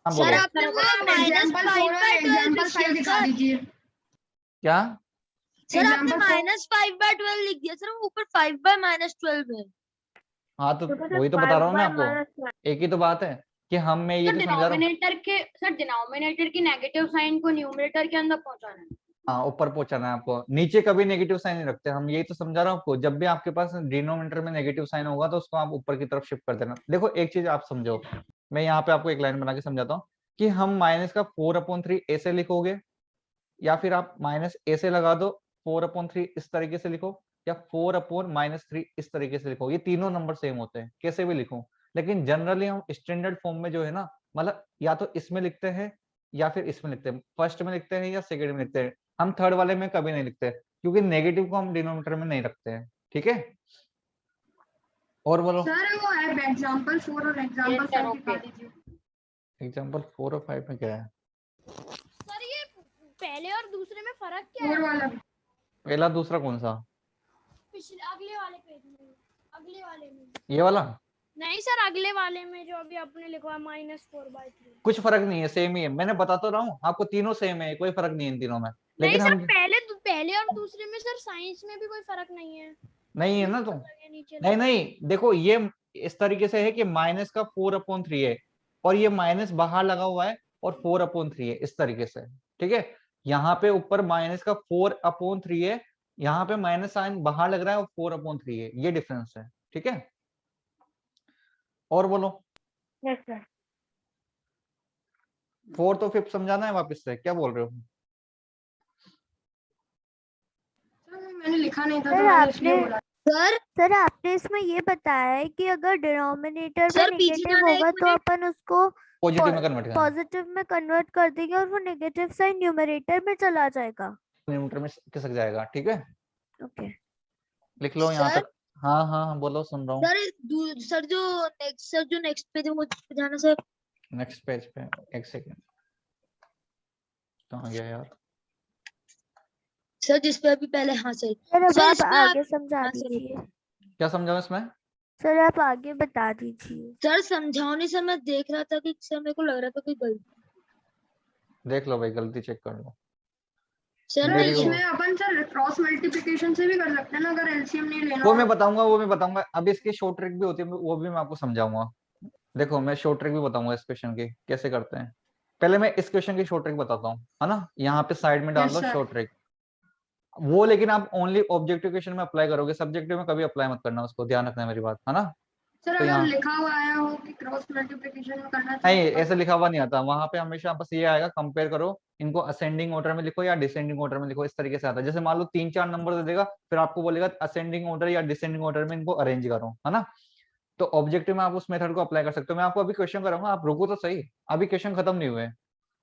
सर बोलो। आपने वो -5/12 दिखा दीजिए। क्या? सर आपने -5/12 लिख दिया सर, वो ऊपर 5/-12 है। हाँ तो वही तो बता रहा हूँ मैं आपको, एक ही तो बात है कि हम मैं ये तो समझा रहा हूँ। डिनोमिनेटर की नेगेटिव साइन को न्यूमरेटर के अंदर पहुंचाना है। हाँ, ऊपर पहुंचाना है आपको, नीचे कभी नेगेटिव साइन नहीं रखते हम, यही तो समझा रहा हूँ आपको। जब भी आपके पास डिनोमिनेटर में नेगेटिव साइन होगा तो उसको आप ऊपर की तरफ शिफ्ट कर देना। देखो एक चीज आप समझो, मैं यहाँ पे आपको एक लाइन बना के समझाता हूँ कि हम माइनस का 4/3 ऐसे लिखोगे, या फिर आप माइनस ऐसे लगा दो, 4/3 इस तरीके से लिखो, या 4/-3 इस तरीके से लिखो। ये तीनों नंबर सेम होते हैं, कैसे भी लिखो। लेकिन जनरली हम स्टैंडर्ड फॉर्म में जो है ना, मतलब या तो इसमें लिखते हैं या फिर इसमें लिखते हैं, फर्स्ट में लिखते हैं या सेकंड में लिखते हैं। हम थर्ड वाले में कभी नहीं लिखते, क्योंकि नेगेटिव को हम डिनोमिनेटर में नहीं रखते हैं। ठीक है, और बोलो। सर वो है एग्जांपल 4 और एग्जांपल 5 दिखा दीजिए। एग्जांपल 4 और 5 में क्या है? सर ये पहले और दूसरे में फर्क क्या 4 है? वाला पहला दूसरा कौन सा? पिछले अगले वाले पेज में, अगले वाले में। ये वाला नहीं सर, अगले वाले में जो अभी आपने लिखा है -4/3। कुछ फर्क नहीं है, सेम ही है। मैंने बता तो रहा हूँ आपको, तीनों सेम है, कोई फर्क नहीं है इन तीनों में। लेकिन नहीं सर, हम पहले और दूसरे में सर साइंस में भी कोई फर्क नहीं है। नहीं है ना, तो नहीं देखो, ये इस तरीके से है कि माइनस का 4/3 है, और ये माइनस बाहर लगा हुआ है, और 4/3 है, इस तरीके से। ठीक है, यहाँ पे ऊपर माइनस का 4/3 है, यहाँ पे माइनस साइन बाहर लग रहा है और 4/3 है, ये डिफरेंस है। ठीक है, और बोलो। Yes sir. 4th और 5th समझाना है वापस से, क्या बोल रहे हो? मैंने लिखा नहीं था सर तो मैंने आपने इसलिए बोला। सर आपने इसमें ये बताया है कि अगर डिनोमिनेटर में नेगेटिव होगा तो अपन उसको पॉजिटिव में कन्वर्ट करना, पॉजिटिव में कन्वर्ट कर देंगे और वो नेगेटिव साइन न्यूमरेटर में चला जाएगा, न्यूमरेटर में खिसक जाएगा। ठीक है, ओके। लिख लो यहाँ तक। हाँ हाँ बोलो, सुन रहा हूँ। सर जो नेक्स्ट पेज है वो जाना सर। नेक्स्ट पेज पे एक सेकेंड, कहाँ गया यार? सर जिस पे अभी पहले, हाँ सर। सर अब सर, आप इसमें आगे समझा दीजिए। क्या समझाऊं इसमें? सर आप आगे बता दीजिए। सर समझाओ नहीं सर, मैं देख रहा था कि सर मेरे को लग रहा था कोई गलती। देख लो भाई, गलती चेक कर लो। सर मेरी इसमें अपन सर क्रॉस मल्टीप्लिकेशन से भी कर सकते हैं ना, अगर एलसीएम नहीं लेना वो हो। मैं बताऊंगा। अब इसकी शॉर्ट ट्रिक भी होती है, वो भी मैं आपको समझाऊंगा। देखो मैं शॉर्ट ट्रिक भी बताऊंगा इस क्वेश्चन की कैसे करते हैं। पहले मैं इस क्वेश्चन की शॉर्ट ट्रिक बताता हूँ, है ना। यहाँ पे साइड में डाल दो शॉर्ट ट्रिक वो, लेकिन आप ओनली ऑब्जेक्टिव क्वेश्चन में अप्लाई करोगे, सब्जेक्टिव में कभी अप्लाई मत करना, उसको ध्यान रखना है मेरी बात, है ना। सर तो अगर लिखा हुआ आया हो कि क्रॉस मल्टीप्लिकेशन में करना नहीं, चाहिए, ऐसे लिखा हुआ नहीं आता वहां पे, हमेशा बस ये आएगा कंपेयर करो इनको, असेंडिंग ऑर्डर में लिखो या डिसेंडिंग ऑर्डर में लिखो, इस तरीके से आता है। जैसे मान लो 3-4 नंबर दे देगा, फिर आपको बोलेगा असेंडिंग ऑर्डर या डिसेंडिंग ऑर्डर में इनको अरेंज करो, है ना। तो ऑब्जेक्टिव में आप उस मेथड को अप्लाई कर सकते हो। मैं आपको अभी क्वेश्चन कराऊंगा, आप रुको तो सही, अभी क्वेश्चन खत्म नहीं हुए।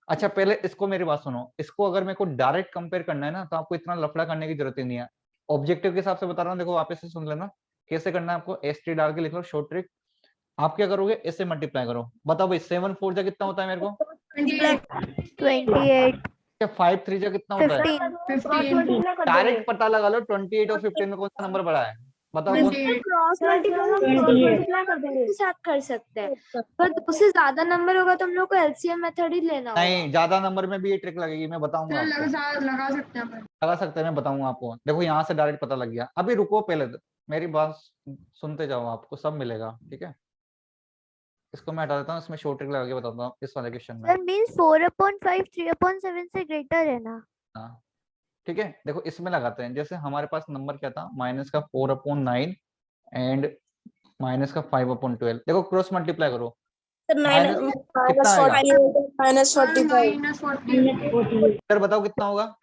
अच्छा पहले इसको मेरी बात सुनो, इसको अगर मेरे को डायरेक्ट कंपेयर करना है ना, तो आपको इतना लफड़ा करने की जरूरत ही नहीं है। ऑब्जेक्टिव के हिसाब से बता रहा हूँ, देखो वापस से सुन लेना कैसे करना है आपको। ST डाल के लिख लो शॉर्ट ट्रिक। आप क्या करोगे, ऐसे मल्टीप्लाई करो। बताओ भाई 7 4 जा कितना होता है मेरे को, 28 5 3 जा कितना होता है, 15 डायरेक्ट पता लगा लो 28 और 15 में कौन सा नंबर बड़ा है। बताओ कौन? क्रॉस मल्टीप्लाई कर देंगे, इसके साथ कर सकते हैं, पर उससे ज्यादा नंबर होगा तो हम लोग को एलसीएम मेथड ही लेना होगा। नहीं, ज्यादा नंबर में भी ये ट्रिक लगेगी, मैं बताऊंगा सर आपको। लगा सकते हैं अपन। लगा सकते हैं, मैं बताऊंगा आपको। देखो यहाँ से डायरेक्ट पता लग गया। अभी रुको, पहले मेरी बात सुनते जाओ, आपको सब मिलेगा, ठीक है। इसको मैं हटा देता हूँ, इसमें शॉर्ट ट्रिक लगा के बताता हूँ इस वाले क्वेश्चन में। सर मींस 4/5 3/7 से ग्रेटर है ना? हाँ ठीक है, देखो इसमें लगाते हैं। जैसे हमारे पास नंबर क्या था, माइनस का 4/9 एंड माइनस का 5/12। देखो क्रॉस मल्टीप्लाई करो, माइनस कितना आएगा? -45 सर बताओ कितना होगा?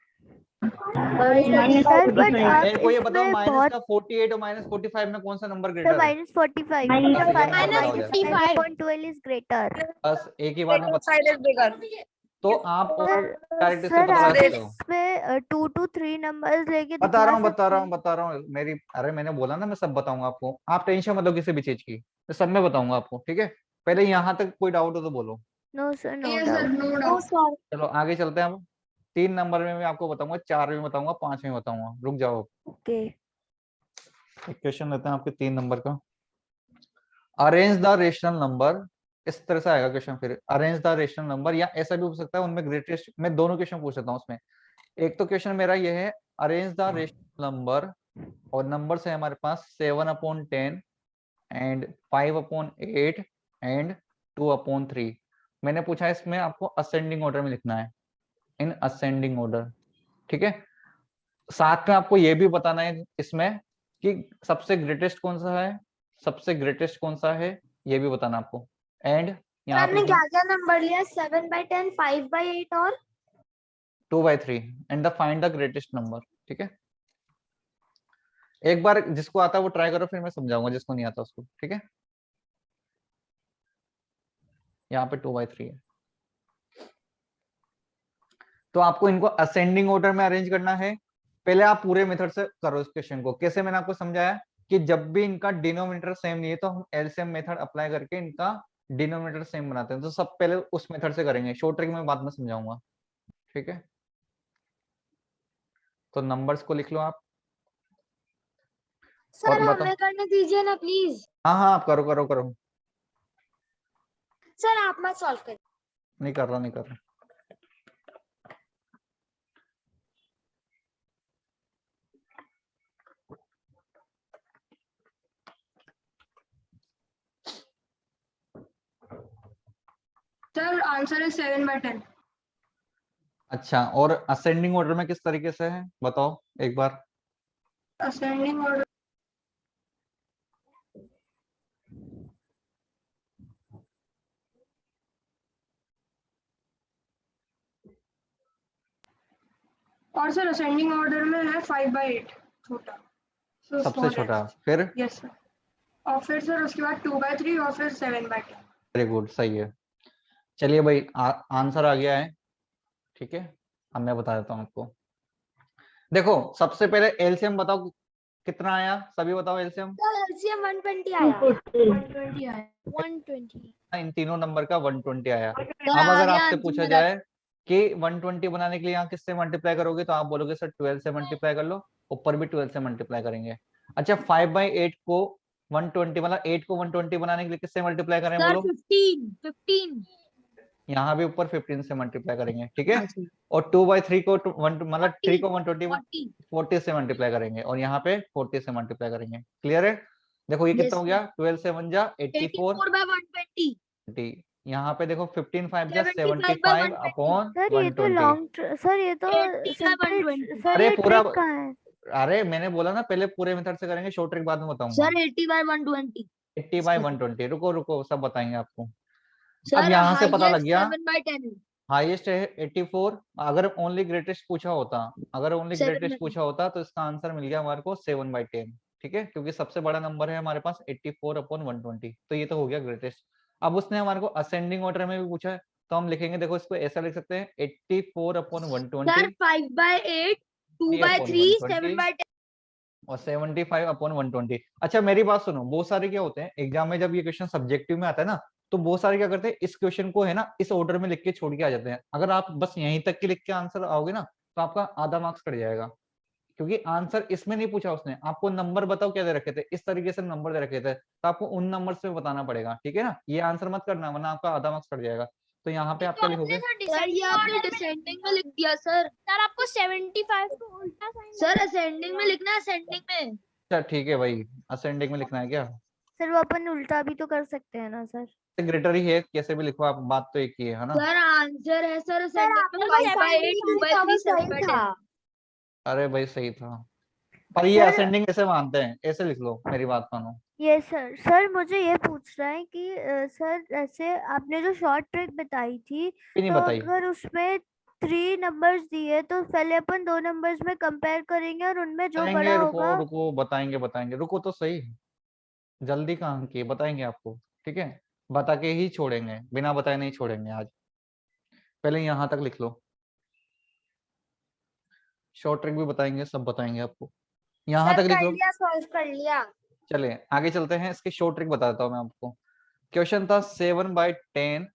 सर बट आप मेरे को ये बताओ, इसमें माइनस बहुत का 48 और माइनस 45 में कौन सा नंबर ग्रेटर है? -45 5/12 इज ग्रेटर। बस एक ही बार में तो आप डायरेक्ट इससे सर पता आप लगा सकते हो। इसमें 2 to 3 नंबर्स लेके बता रहा दिखा हूँ मेरी, अरे मैंने बोला ना मैं सब बताऊंगा आपको, आप टेंशन मत लो किसी भी चीज की, मैं सब में बताऊंगा आपको, ठीक है। पहले यहाँ तक कोई डाउट हो तो बोलो। No sir, no Yes, sir, doubt. no doubt. चलो आगे चलते हैं। अब 3 नंबर में मैं आपको बताऊंगा, 4 में बताऊंगा, 5 में बताऊंगा। रुक जाओ, ओके। एक क्वेश्चन लेते हैं आपके 3 नंबर का। अरेंज द रेशनल नंबर, इस तरह से आएगा क्वेश्चन। फिर अरेंज द रेशनल नंबर, या ऐसा भी हो सकता है उनमें ग्रेटेस्ट। मैं दोनों क्वेश्चन पूछ लेता हूँ उसमें। एक तो क्वेश्चन मेरा ये है, अरेंज द रेशनल नंबर, और नंबर है हमारे पास 7/10 एंड 5/8 एंड 2/3। मैंने पूछा है इसमें आपको असेंडिंग ऑर्डर में लिखना है, इन असेंडिंग ऑर्डर, ठीक है। साथ में आपको ये भी बताना है इसमें कि सबसे ग्रेटेस्ट कौन सा है, सबसे ग्रेटेस्ट कौन सा है, ये भी बताना आपको। एंड यहाँ आपने क्या क्या नंबर लिया? 7/10, 5/8 और 2/3 and the find the greatest number, ठीक है। एक बार जिसको आता है वो ट्राई करो, फिर मैं समझाऊंगा जिसको नहीं आता उसको, ठीक है। यहाँ पे 2/3 है, तो आपको इनको असेंडिंग ऑर्डर में अरेंज करना है। पहले आप पूरे मेथड से करो इस क्वेश्चन को। कैसे, मैंने आपको समझाया कि जब भी इनका डिनोमिनेटर सेम नहीं है तो हम एलसीएम मेथड अप्लाई करके इनका डिनोमिनेटर सेम बनाते हैं। तो सब पहले उस मेथड से करेंगे, शॉर्ट ट्रिक में बाद में समझाऊंगा, ठीक है। तो नंबर्स को लिख लो आप। सर हमें करने दीजिए ना प्लीज। हाँ आप करो करो करो। सर आप मत सॉल्व कर। नहीं कर रहा। सर आंसर है 7/10। अच्छा, और असेंडिंग ऑर्डर में किस तरीके से है बताओ एक बार। असेंडिंग ऑर्डर और सर असेंडिंग ऑर्डर में है 5/8 छोटा, सबसे छोटा, फिर यस सर, और फिर सर उसके बाद 2/3 और फिर 7/10। वेरी गुड, सही है। चलिए भाई आंसर आ गया है, ठीक है। अब मैं बता देता हूँ आपको। देखो सबसे पहले एलसीएम बताओ कितना आया, सभी बताओ एलसीएम। एलसीएम 120 आया। 120। इन तीनों नंबर का 120 आया। अब अगर आपसे पूछा जाए कि 120 बनाने के लिए यहाँ किससे मल्टीप्लाई करोगे, तो आप बोलोगे सर 12 से मल्टीप्लाई कर लो, ऊपर भी 12 से मल्टीप्लाई करेंगे। अच्छा 5/8 को 120, मतलब 8 को 120 बनाने के लिए किससे मल्टीप्लाई करें बोलो? 15। यहाँ भी ऊपर 15 से मल्टीप्लाई करेंगे, ठीक है। और 2/3 को मतलब 3 को 120 40 से मल्टीप्लाई करेंगे, और यहाँ पे 40 से मल्टीप्लाई करेंगे। क्लियर है? देखो ये कितना हो गया, 12 से 1 जा 84/120। यहाँ पे देखो 15 5 जा 75/120। सर ये तो लॉन्ग, सर ये तो सिंपल, सर अरे ये पूरा, ट्रिक कहाँ है? अरे मैंने बोला ना पहले पूरे मेथड से करेंगे, शॉर्ट ट्रिक बाद में बताऊंगा। सर 80/120। 80/120, रुको सब बताएंगे आपको। अब यहाँ से पता लग गया 7/10 हाईएस्ट है 84। अगर ओनली ग्रेटेस्ट पूछा होता तो इसका आंसर मिल गया हमारे को 7/10, ठीक है, क्योंकि सबसे बड़ा नंबर है हमारे पास 84/120, तो ये तो हो गया ग्रेटेस्ट। अब उसने हमारे को असेंडिंग ऑर्डर में भी पूछा है, तो हम लिखेंगे, देखो इसको ऐसा लिख सकते हैं 84/120 सर 5/8 2/3 7/10 और 75/120। अच्छा मेरी बात सुनो, बहुत सारे क्या होते हैं एग्जाम में, जब ये क्वेश्चन सब्जेक्टिव में आता है ना, तो बहुत सारे क्या करते हैं, इस क्वेश्चन को है ना इस ऑर्डर में लिख के छोड़ के आ जाते हैं। अगर आप बस यहीं तक के लिख के आंसर आओगे ना, तो आपका आधा मार्क्स कट जाएगा, क्योंकि आंसर इसमें नहीं पूछा उसने, आपको नंबर बताओ क्या दे रखे थे, इस तरीके से नंबर दे रखे थे, तो आपको उन नंबर से बताना पड़ेगा, ठीक है ना। ये आंसर मत करना वरना आपका आधा मार्क्स कट जाएगा। तो यहाँ पे आप क्या लिखोगे? सर ये आपने डिसेंडिंग में लिख दिया सर। सर आपको 75 को उल्टा साइन सर असेंडिंग में लिखना है, असेंडिंग में। अच्छा ठीक है भाई, असेंडिंग में लिखना है क्या? सर वो अपन उल्टा भी तो कर सकते हैं ना सर। ग्रेटर ही है, कैसे भी लिखो आप, बात तो एक ही है ना। सर आंसर है सर असेंडिंग में आपने 5/8 2/3 7/10 था। अरे भाई सही था, पर ये असेंडिंग कैसे मानते हैं, ऐसे लिख लो, मेरी बात मानो। ये सर मुझे ये पूछना है कि सर ऐसे आपने जो शॉर्ट ट्रिक बताई थी, नहीं तो बताई। अगर उसमें 3 नंबर्स दिए तो पहले अपन 2 नंबर्स में कंपेयर करेंगे और उनमें जो बताएंगे, बड़ा रुको होगा। रुको, बताएंगे, रुको तो सही, जल्दी कहाँ की, बताएंगे आपको, ठीक है, बता के ही छोड़ेंगे, बिना बताए नहीं छोड़ेंगे आज। पहले यहाँ तक लिख लो, शॉर्ट ट्रिक भी बताएंगे, सब बताएंगे आपको, यहाँ तक लिख लो। सॉल्व कर लिया। चले आगे चलते हैं, इसकी शॉर्ट ट्रिक बताता हूँ मैं आपको। क्वेश्चन था 7/10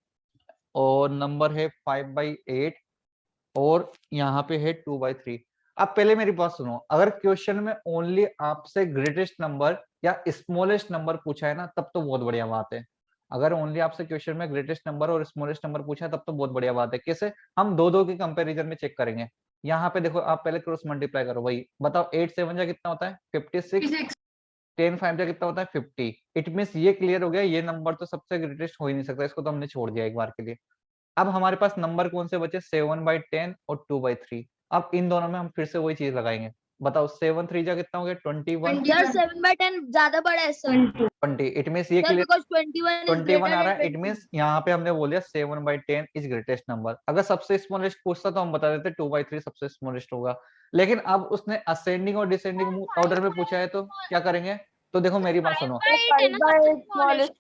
और नंबर है 5/8 और यहाँ पे है 2/3। अब पहले मेरी बात सुनो, अगर क्वेश्चन में ओनली आपसे ग्रेटेस्ट नंबर या स्मॉलेस्ट नंबर पूछा है ना, तब तो बहुत बढ़िया बात है। अगर ओनली आपसे क्वेश्चन में ग्रेटेस्ट नंबर और स्मॉलेस्ट नंबर पूछा है तब तो बहुत बढ़िया बात है। कैसे? हम दो के कंपैरिजन में चेक करेंगे। यहाँ पे देखो, आप पहले क्रॉस मल्टीप्लाई करो, वही बताओ 8 7 जा कितना होता है 56, 10 5 जा कितना होता है 50। इट मीन्स ये क्लियर हो गया, ये नंबर तो सबसे ग्रेटेस्ट हो ही नहीं सकता, इसको तो हमने छोड़ दिया एक बार के लिए। अब हमारे पास नंबर कौन से बचे? 7/10 और 2/3। अब इन दोनों में हम फिर से वही चीज लगाएंगे, बताओ 7 3 जा कितना हो गया 21। सर 7/10 ज्यादा बड़ा है सर। 20। इट मीन्स ये सर क्लियर, बिकॉज़ 21 is 21 आ greater रहा than है। इट मीन्स यहाँ पे हमने बोल दिया 7/10 इज ग्रेटेस्ट नंबर। अगर सबसे स्मॉलेस्ट पूछता तो हम बता देते 2/3 सबसे स्मॉलेस्ट होगा। लेकिन अब उसने असेंडिंग और डिसेंडिंग ऑर्डर में पूछा है तो क्या करेंगे? तो देखो मेरी बात सुनो, 5/8 है ना सबसे स्मॉलेस्ट।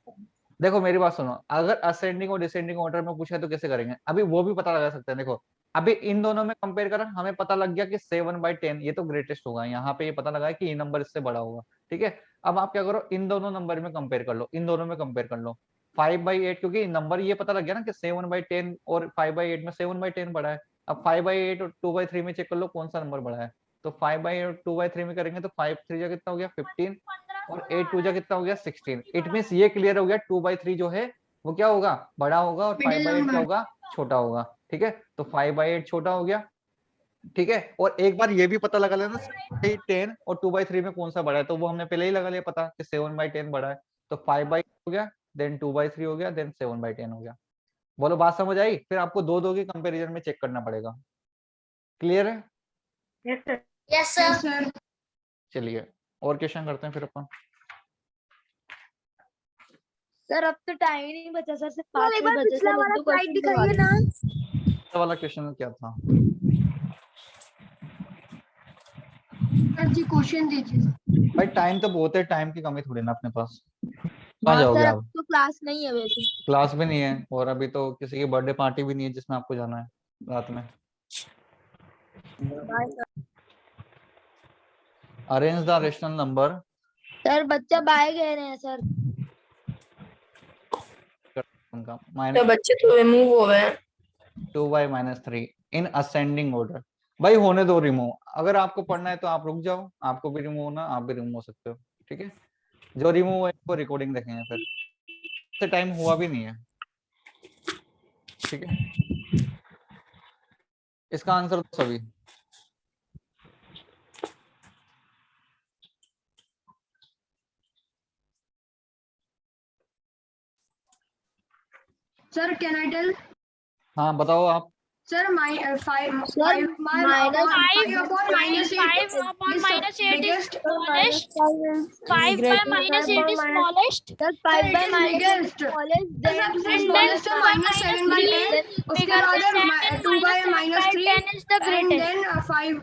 देखो मेरी बात सुनो, अगर असेंडिंग और डिसेंडिंग ऑर्डर में पूछा है तो कैसे करेंगे? अभी वो भी पता लगा सकते हैं। देखो अभी इन दोनों में कंपेयर करा, हमें पता लग गया कि 7/10 ये तो ग्रेटेस्ट होगा, यहाँ पे ये पता लगा है कि ये नंबर इससे बड़ा होगा, ठीक है। अब आप क्या करो, इन दोनों नंबर में कंपेयर कर लो, इन दोनों में कंपेयर कर लो 5/8, क्योंकि नंबर ये पता लग गया ना कि 7/10 और 5/8 में 7/10 बड़ा है। अब 5/8 और 2/3 में चेक कर लो कौन सा नंबर बड़ा है। तो 5/8 और 2/3 में करेंगे तो 5 3 जा कितना हो गया 15 और 8 2 जा कितना हो गया 16। इट मीन्स ये क्लियर हो गया 2/3 जो है वो क्या होगा, बड़ा होगा, और 5/8 क्या होगा, छोटा होगा, ठीक है। तो 5/8 छोटा हो गया, ठीक है। और एक बार ये भी पता लगा लेना 10 और 2/3 में कौन सा बड़ा है, तो वो हमने पहले ही लगा लिया पता कि 7/10 बड़ा है। तो 5/8 हो गया, देन 2/3 हो गया, देन 7/10 हो गया। बोलो बात समझ आई? फिर आपको दो के कंपैरिजन में चेक करना पड़ेगा। क्लियर है? Yes sir. चलिए और क्वेश्चन करते हैं फिर अपन। सर अब तो टाइम ही नहीं बचा सर, सिर्फ 5 एक मिनट बार बचे पिछला सर। वाला एक दो स्लाइड क्वेश्चन करवा दिखाइए दीजिए। ना। वाला क्वेश्चन क्या था? सर जी क्वेश्चन दीजिए। भाई टाइम तो बहुत है, टाइम की कमी थोड़ी ना अपने पास। कहाँ हाँ जाओगे सर आप? अब तो क्लास नहीं है वैसे। क्लास भी नहीं है और अभी तो किसी की बर्थडे पार्टी भी नहीं है जिसमें आपको जाना है रात में। Arrange the rational number. Sir बच्चा बाय कह रहे हैं सर। उनका तो बच्चे तो रिमूव हो गए 2y-3 इन असेंडिंग ऑर्डर। भाई होने दो रिमूव, अगर आपको पढ़ना है तो आप रुक जाओ, आपको भी रिमूव होना, आप भी रिमूव हो सकते हो, ठीक है। जो रिमूव है वो रिकॉर्डिंग देखेंगे फिर से, टाइम हुआ भी नहीं है, ठीक है। इसका आंसर तो सभी सर कैन आई टेल? हाँ बताओ आप। Sir minus 5 upon minus 8 is smallest. 5 by minus 8 is smallest. Sir 5 by minus biggest. smallest then सबसे smallest है -7/10, उसके बाद 2/-3 10 is the and greatest. then 5।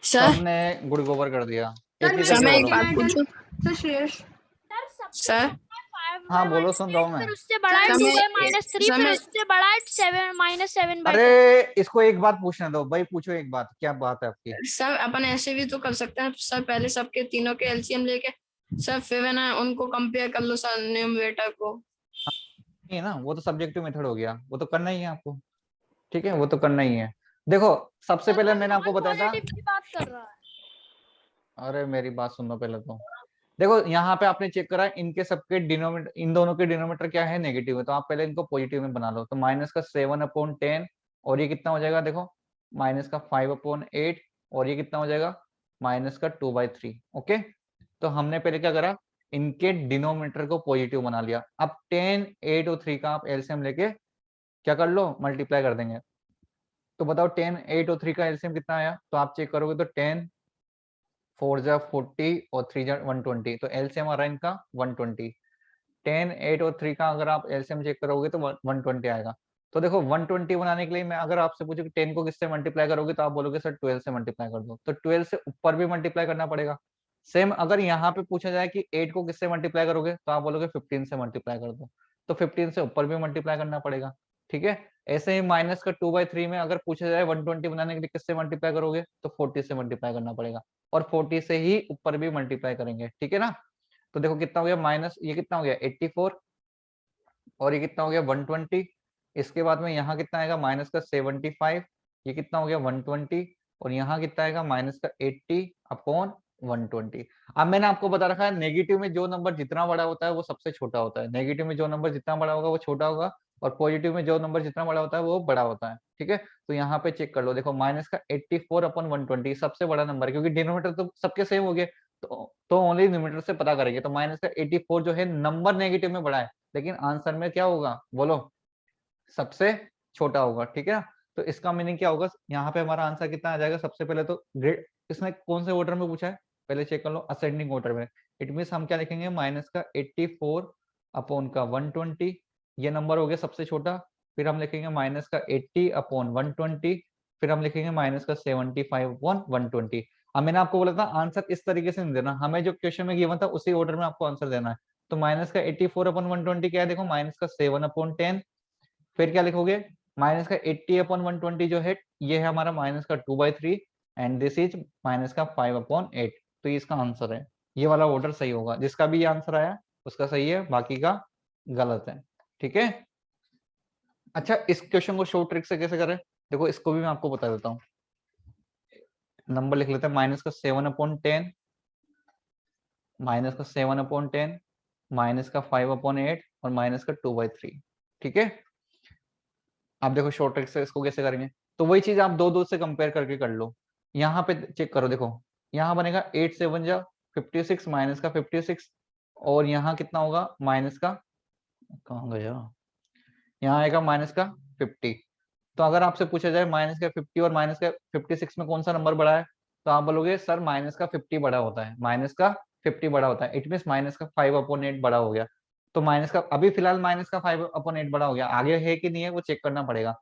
Sir. सबने गुड गोबर कर दिया। सर एक सर मैं एक बोलो। बात पूछूं? सर श्रेयस सर हाँ बोलो, सुन रहा हूँ मैं। फिर उससे बड़ा है 2/-3, फिर उससे बड़ा है 7 -7/10. अरे इसको एक बात पूछने दो भाई, पूछो एक बात, क्या बात है आपकी? सर अपन ऐसे भी तो कर सकते हैं सर, पहले सबके तीनों के एलसीएम लेके सर फिर है ना उनको कंपेयर कर लो सर न्यूमरेटर को। नहीं है ना, वो तो सब्जेक्टिव मेथड हो गया, वो तो करना ही है आपको, ठीक है, वो तो करना ही है। देखो सबसे सर, पहले वो मैंने आपको बताया था, non-positive की बात कर रहा है। अरे मेरी बात सुनो पहले तो। देखो यहाँ पे आपने चेक करा इनके सबके डिनोमिनेटर, इन दोनों के डिनोमिनेटर क्या है, नेगेटिव है, तो आप पहले इनको पॉजिटिव में बना लो। तो माइनस का 7/10 और ये कितना हो जाएगा, देखो माइनस का 5/8 और ये कितना हो जाएगा, माइनस का 2/3। ओके, तो हमने पहले क्या करा, इनके डिनोमिनेटर को पॉजिटिव बना लिया। अब 10, 8 और 3 का आप एलसीएम लेके क्या कर लो, मल्टीप्लाई कर देंगे। तो बताओ 10, 8 और 3 का एलसीएम कितना आया, तो आप चेक करोगे तो 10 4 जा 40 और 3 जा 120, तो एलसीएम आ रहा है इनका 120। 10, 8 और 3 का अगर आप एलसीएम चेक करोगे तो 120 आएगा। तो देखो 120 बनाने के लिए मैं अगर आपसे पूछूं कि 10 को किससे मल्टीप्लाई करोगे, तो आप बोलोगे सर 12 से मल्टीप्लाई कर दो, तो 12 से ऊपर भी मल्टीप्लाई करना पड़ेगा। सेम अगर यहाँ पे पूछा जाए कि 8 को किससे मल्टीप्लाई करोगे, तो आप बोलोगे 15 से मल्टीप्लाई कर दो, तो 15 से ऊपर भी मल्टीप्लाई करना पड़ेगा। ठीक है, ऐसे ही माइनस का 2/3 में अगर पूछा जाए 120 बनाने के लिए किससे मल्टीप्लाई करोगे, तो 40 से मल्टीप्लाई करना पड़ेगा, और 40 से ही ऊपर भी मल्टीप्लाई करेंगे। ठीक है ना, तो देखो कितना हो गया, माइनस ये कितना हो गया 84 और ये कितना हो गया 120। इसके बाद में यहाँ कितना आएगा, माइनस का 75, ये कितना हो गया 120, और यहाँ कितना आएगा माइनस का 80/120। अब मैंने आपको बता रखा है नेगेटिव में जो नंबर जितना बड़ा होता है वो सबसे छोटा होता है, नेगेटिव में जो नंबर जितना बड़ा होगा वो छोटा होगा, और पॉजिटिव में जो नंबर जितना बड़ा होता है वो बड़ा होता है। ठीक है, तो यहाँ पे चेक कर लो, देखो माइनस का 84/120 सबसे बड़ा नंबर है, क्योंकि डिनोमिनेटर तो सबके सेम हो गए, तो ओनली न्यूमरेटर से पता करेंगे। तो माइनस का 84 जो है नंबर नेगेटिव में बड़ा है, लेकिन आंसर में क्या होगा बोलो, सबसे छोटा होगा। ठीक है, तो इसका मीनिंग क्या होगा, यहाँ पे हमारा आंसर कितना आ जाएगा, सबसे पहले तो ग्रेड, इसने कौन से ऑर्डर में पूछा है पहले चेक कर लो, असेंडिंग ऑर्डर में। इट मीन हम क्या लिखेंगे, माइनस का 84/120, ये नंबर हो गया सबसे छोटा। फिर हम लिखेंगे माइनस का 80/120, फिर हम लिखेंगे माइनस का 75/120। अब मैंने आपको बोला था आंसर इस तरीके से नहीं देना, हमें जो क्वेश्चन में गिवन था उसी ऑर्डर में आपको आंसर देना है। तो माइनस का 84/120 क्या है, देखो माइनस का 7/10, फिर क्या लिखोगे, माइनस का 80/120 जो है ये है हमारा माइनस का 2/3, एंड दिस इज माइनस का 5/8। तो ये इसका आंसर है, ये वाला ऑर्डर सही होगा, जिसका भी ये आंसर आया उसका सही है, बाकी का गलत है। ठीक है, अच्छा इस क्वेश्चन को शॉर्ट ट्रिक से कैसे करें, देखो इसको भी मैं आपको बता देता हूँ। नंबर लिख लेते हैं, माइनस का 7/10, माइनस का 7/10, माइनस का 5/8 और माइनस का 2/3। ठीक है, आप देखो शॉर्ट ट्रिक से इसको कैसे करेंगे, तो वही चीज आप दो से कंपेयर करके कर लो। यहाँ पे चेक करो, देखो यहाँ बनेगा 8 7 जा 56 माइनस का 56, और यहाँ कितना होगा माइनस का, कहाँ गया, यहाँ आएगा माइनस का 50। तो अगर आपसे पूछा जाए माइनस का 50 और माइनस का 56 में कौन सा नंबर बड़ा है, तो आप बोलोगे सर माइनस का 50 बड़ा होता है, माइनस का 50 बड़ा होता है। इट मीन माइनस का 5/8 बड़ा हो गया। तो माइनस का अभी फिलहाल माइनस का 5/8 बड़ा हो गया, आगे है कि नहीं है वो चेक करना पड़ेगा।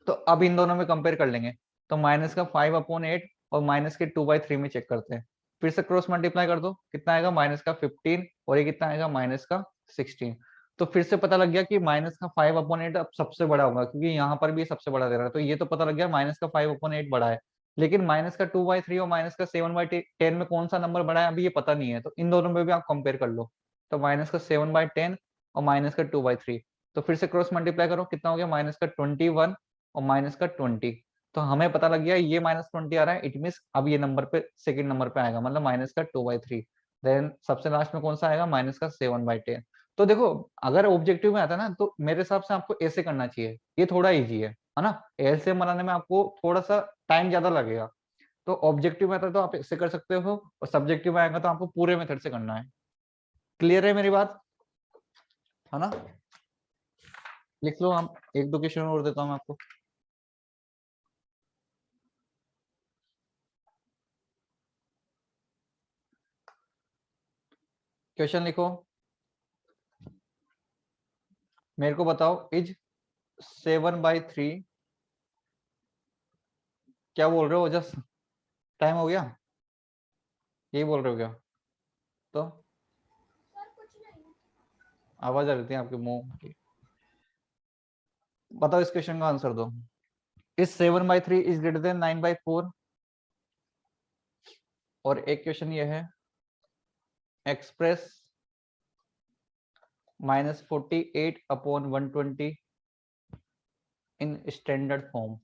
तो अब इन दोनों में कंपेयर कर लेंगे, तो माइनस का 5/8 और माइनस के 2/3 में चेक करते हैं। फिर से क्रॉस मल्टीप्लाई कर दो, कितना आएगा माइनस का 15 और ये कितना आएगा माइनस का 16। तो फिर से पता लग गया कि माइनस का 5/8 अब सबसे बड़ा होगा, क्योंकि यहाँ पर भी सबसे बड़ा दे रहा है, तो ये तो पता लग गया माइनस का 5/8 बड़ा है। लेकिन माइनस का 2/3 और माइनस का 7/10 में कौन सा नंबर बड़ा है अभी ये पता नहीं है, तो इन दोनों में भी आप कंपेयर कर लो। तो माइनस का 7/10 और माइनस का 2/3, तो फिर से क्रॉस मल्टीप्लाई करो, कितना हो गया माइनस का 21 और माइनस का 20। तो हमें पता लग गया ये -20 आ रहा है, इट मीन अब ये नंबर पे सेकंड नंबर पे आएगा, मतलब माइनस का 2/3। देन सबसे लास्ट में कौन सा आएगा माइनस का 7/10। तो देखो अगर ऑब्जेक्टिव में आता है ना, तो मेरे हिसाब से आपको ऐसे करना चाहिए, ये थोड़ा इजी है ना, एलसीएम बनाने में आपको थोड़ा सा टाइम ज्यादा लगेगा। तो ऑब्जेक्टिव में आता है तो आप ऐसे कर सकते हो, और सब्जेक्टिव में आएगा तो आपको पूरे मेथड से करना है। क्लियर है मेरी बात, है ना? लिख लो, हम एक दो क्वेश्चन और देता हूँ मैं आपको। क्वेश्चन लिखो, मेरे को बताओ इज 7/3, क्या बोल रहे हो, जस्ट टाइम हो गया, यही बोल रहे हो क्या? तो आवाज आ रही थी आपके मुंह की। बताओ इस क्वेश्चन का आंसर दो, इज 7/3 इज ग्रेटर देन 9/4। और एक क्वेश्चन ये है, एक्सप्रेस -48/120 इन स्टैंडर्ड फॉर्म।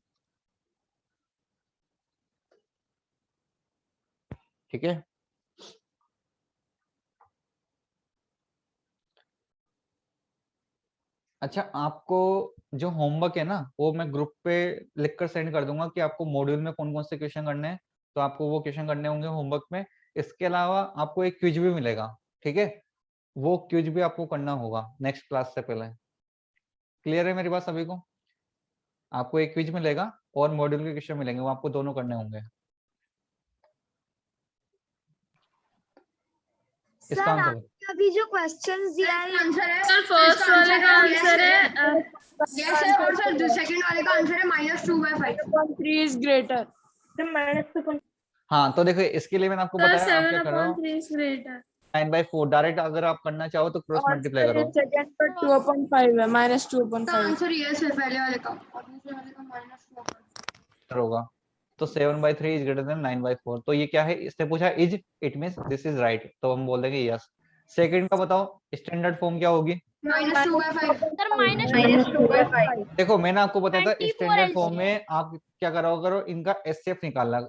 ठीक है। अच्छा, आपको जो होमवर्क है ना वो मैं ग्रुप पे लिख कर सेंड कर दूंगा कि आपको मॉड्यूल में कौन कौन से क्वेश्चन करने हैं, तो आपको वो क्वेश्चन करने होंगे होमवर्क में। इसके अलावा आपको एक क्विज भी मिलेगा, ठीक है, वो क्विज भी आपको करना होगा नेक्स्ट क्लास से पहले। क्लियर है मेरी बात सभी को? आपको एक क्विज मिलेगा और मॉड्यूल के क्वेश्चन मिलेंगे, वो आपको दोनों करने होंगे। इसका आंसर अभी जो क्वेश्चंस दिया है आंसर है सर फर्स्ट वाले का आंसर है यस है, और सर सेकंड वाले का आंसर है -2/5। 3 इज ग्रेटर। हाँ, तो देखो इसके लिए मैंने आपको सर बताया, आप क्या कर रहे हो, 7/3 इज ग्रेटर। 9/4 डायरेक्ट अगर आप करना चाहो तो क्रॉस मल्टीप्लाई करो। सेकंड पर 2/5 है, -2/5। आंसर यस है पहले वाले का, और दूसरे वाले का -2/5 होगा। तो 7/3 इज ग्रेटर देन 9/4। तो ये क्या है, इसने पूछा is, it means this is right, तो हम बोल देंगे यस। सेकंड का बताओ स्टैंडर्ड फॉर्म क्या होगी? -2/5। सर -2/5। देखो मैंने आपको बताया था 24 स्टैंडर्ड फॉर्म LCM। में आप क्या करो इनका एचसीएफ निकालना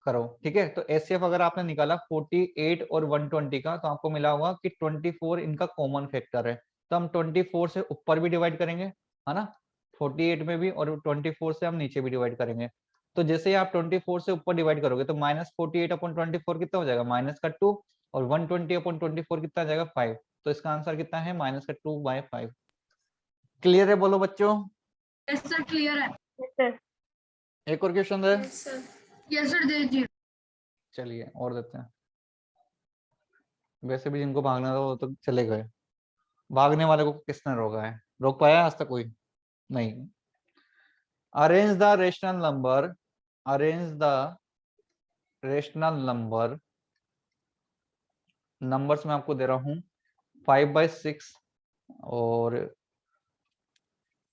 करो, ठीक है। तो एचसीएफ अगर आपने निकाला 48 और 120 का, तो आपको मिला होगा कि 24 इनका कॉमन फैक्टर है, तो हम 24 से ऊपर भी डिवाइड करेंगे, है ना, 48 में भी, और 24 से हम नीचे भी डिवाइड करेंगे। तो जैसे ही आप 24 से ऊपर डिवाइड करोगे तो -48/24 कितना हो जाएगा, -2, और 120/24 कितना आ जाएगा, 5। तो इसका आंसर कितना है, -2/5। क्लियर है बोलो बच्चों? यस सर क्लियर है। एक और क्वेश्चन है? यस सर दे दीजिए। चलिए और देते हैं। वैसे भी जिनको भागना था वो तो चले गए, भागने वाले को किसने रोका है, रोक पाया आज तक कोई नहीं। Arrange the rational number, arrange the rational number, numbers मैं आपको दे रहा हूं 5/6 और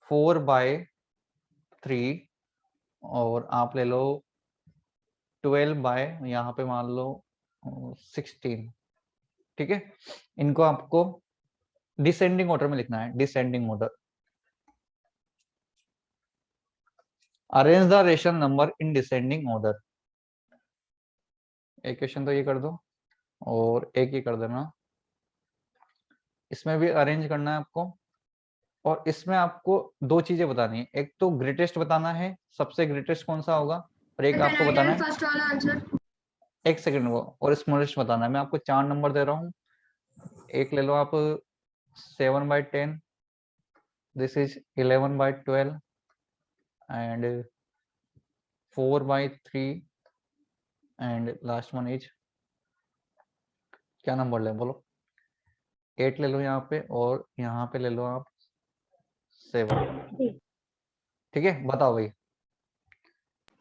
4/3, और आप ले लो 12 यहाँ पे मान लो 16, ठीक है। इनको आपको डिसेंडिंग ऑर्डर में लिखना है, descending order. Arrange the rational number in descending order. एक क्वेश्चन तो ये कर दो और एक ही कर देना। इसमें भी अरेंज करना है आपको, और इसमें आपको दो चीजें बतानी है, एक तो ग्रेटेस्ट बताना है, सबसे ग्रेटेस्ट कौन सा होगा, और एक आपको बताना है फर्स्ट वाला आंसर। एक सेकंड वो, और स्मॉलेस्ट बताना है। मैं आपको 4 नंबर दे रहा हूँ, एक ले लो आप 7/10, this is 11/12 and 4/3 and last one is, क्या नंबर ले बोलो, 8 ले लो यहाँ पे, और यहाँ पे ले लो आप 7, ठीक है। बताओ भाई।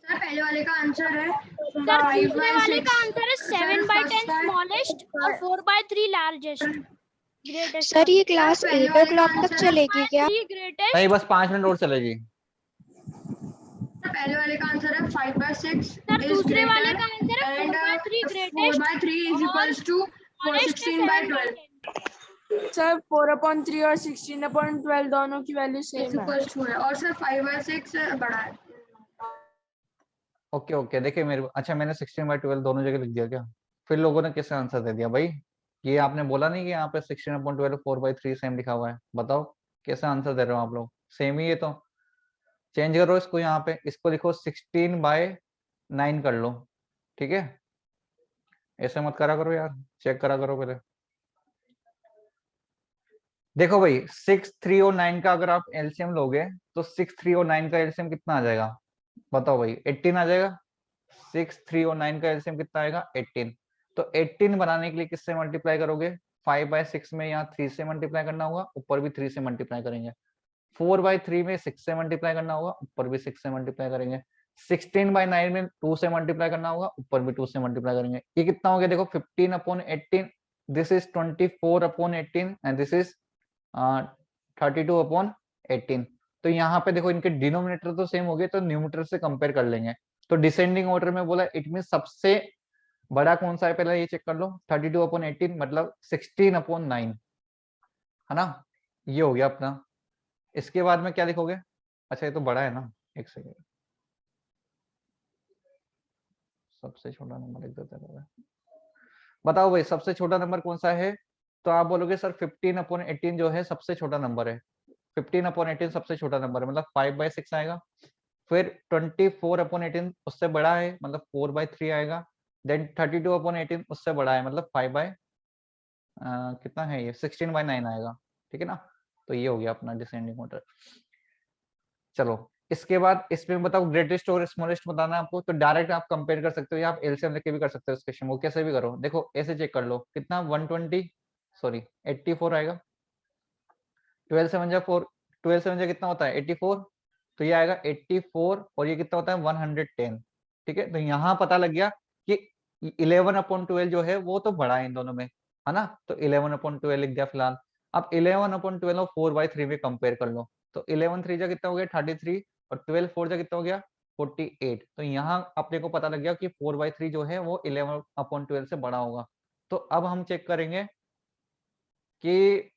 सर पहले वाले का आंसर है सर दूसरे वाले का आंसर है 7/10 स्मॉलेस्ट और 4/3 लार्जेस्ट। ग्रेटेस्ट सर ये क्लास 8 o'clock तक चलेगी क्या? ग्रेटेस्ट नहीं, बस 5 मिनट और चलेगी। पहले वाले का आंसर है 5/6 सर दूसरे वाले का आंसर है 4/3 greatest 4/3 is equals to 16/12 sir 4/3 और 16/12 दोनों की वैल्यू सेम है। इक्वल्स टू है, और सर 5/6 बड़ा है। ओके ओके, देखिए मेरे, अच्छा मैंने 16/12 दोनों जगह लिख दिया क्या? फिर लोगों ने कैसे आंसर दे दिया भाई? ये आपने बोला नहीं कि यहाँ पे 16/12 4/3 सेम लिखा हुआ है, बताओ कैसे आंसर दे रहे हो आप लोग? सेम ही है तो चेंज करो इसको, यहाँ पे इसको लिखो 16/9 कर लो, ठीक है। ऐसे मत करा करो यार, चेक करा करो पहले। देखो भाई 6, 3 और 9 का अगर आप एलसीएम लोगे तो 6, 3 और 9 का एलसीएम कितना आ जाएगा, बताओ भाई? 18 आ जाएगा। 6, 3 और 9 का एलसीएम कितना आएगा, 18। तो 18 बनाने के लिए किससे मल्टीप्लाई करोगे, 5/6 में यहाँ 3 से मल्टीप्लाई करना होगा, ऊपर भी 3 से मल्टीप्लाई करेंगे। 4/3 में 6 से मल्टीप्लाई करना होगा, ऊपर भी 6 से मल्टीप्लाई करेंगे। 16/9 में 2 से मल्टीप्लाई करना होगा, ऊपर भी 2 से मल्टीप्लाई करेंगे। ये कितना हो गया देखो, 15/18, this is 24/18 and this is 32/18। तो यहाँ पे देखो इनके डिनोमिनेटर तो सेम हो गए, तो न्यूमरेटर से कंपेयर कर लेंगे। तो डिसेंडिंग ऑर्डर में बोला, इट मीन सबसे बड़ा कौन सा है पहले ये चेक कर लो, 32/18 मतलब 16/9, है ना, ये हो गया अपना। इसके बाद में क्या लिखोगे, अच्छा ये तो बड़ा है ना, एक सेकेंड, सबसे छोटा नंबर लिख देते हैं। बताओ भाई सबसे छोटा नंबर कौन सा है? तो आप बोलोगे सर 15/18 जो है सबसे छोटा नंबर है। 15/18 सबसे छोटा नंबर है, मतलब 5/6 आएगा। फिर 24/18 उससे बड़ा है, मतलब 4/3 आएगा। देन 32/18 उससे बड़ा है, मतलब 5 कितना है ये, 16/9 आएगा। ठीक है ना, तो ये हो गया अपना डिसेंडिंग ऑर्डर। चलो इसके बाद इसमें बताओ ग्रेटेस्ट और स्मॉलेस्ट बताना है आपको, तो डायरेक्ट आप कंपेयर कर सकते हो या आप एलसीएम लेके भी कर सकते हो इस क्वेश्चन को, कैसे भी करो। देखो ऐसे चेक कर लो, कितना 84 आएगा। 12 से 4, 12 से कितना होता है 84, तो ये आएगा 84 और ये कितना होता है 110। ठीक है, तो यहाँ पता लग गया कि 11/12 जो है वो तो बड़ा है इन दोनों में, है ना, तो 11/12 लिख दिया फिलहाल। अब 11/12 और 4/3 में कंपेयर कर लो, तो 11 3 जा कितना हो गया 33 और 12 4 जा कितना हो गया 48। तो यहाँ अपने को पता लग गया कि 4/3 जो है वो 11/12 से बड़ा होगा। तो अब हम चेक करेंगे कि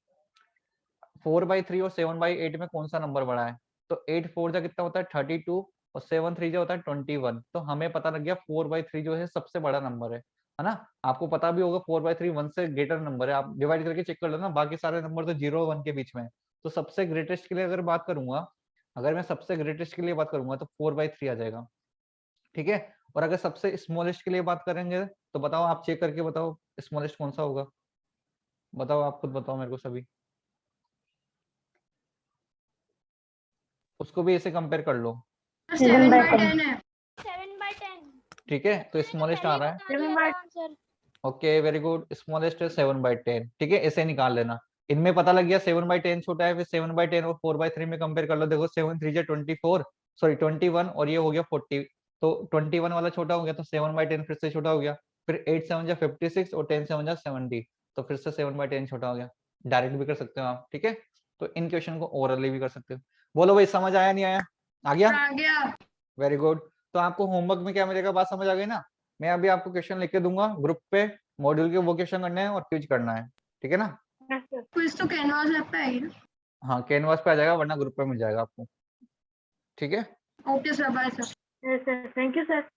4/3 और 7/8 में कौन सा नंबर बड़ा है। तो 8 4 जा कितना होता है 32 और 7 3 जा होता है 21। तो हमें पता लग गया 4/3 जो है सबसे बड़ा नंबर है ना। आपको पता भी होगा 4/3 1 से ग्रेटर नंबर है, आप डिवाइड करके चेक कर लो ना, बाकी सारे नंबर तो 0 और 1 के बीच में है। तो सबसे ग्रेटेस्ट के लिए अगर बात करूंगा, अगर मैं सबसे ग्रेटेस्ट के लिए बात करूंगा तो 4/3 आ जाएगा। ठीक है, और अगर सबसे स्मॉलेस्ट के लिए बात करेंगे तो बताओ, आप चेक करके बताओ स्मॉलेस्ट कौन सा होगा। बताओ, आप खुद बताओ मेरे को सभी, उसको भी ऐसे कंपेयर कर लो। 7/10 है। 7/10। ठीक है, तो स्मॉलेस्ट आ रहा है। Answer okay very good, smallest है 7/10। ठीक है, ऐसे निकाल लेना। इनमें पता लग गया 7/10 छोटा है, फिर 7/10 और 4/3 में कंपेयर कर लो। देखो 7 3 24, सॉरी 21 और ये हो गया 40, तो 21 वाला छोटा हो गया, तो 7/10 फिर से छोटा हो गया। फिर 8 7 जा 56 और 10 7 जा 70, तो फिर से 7/10 छोटा हो गया। डायरेक्ट भी कर सकते हो आप। ठीक है, तो इन क्वेश्चन को ओरली भी कर सकते हो। बोलो भाई समझ आया नहीं आया? आ गया? आ गया। Very good. तो आपको होमवर्क में क्या मिलेगा, बात समझ आ गई ना। मैं अभी आपको क्वेश्चन लिख के दूंगा ग्रुप पे, मॉड्यूल के वो क्वेश्चन करने हैं और क्विज करना है। ठीक है ना? क्विज तो कैनवास ऐप पे आएगी ना? हाँ कैनवास पे आ जाएगा, वरना ग्रुप पे मिल जाएगा आपको। ठीक है, okay sir, bye sir. Thank you sir.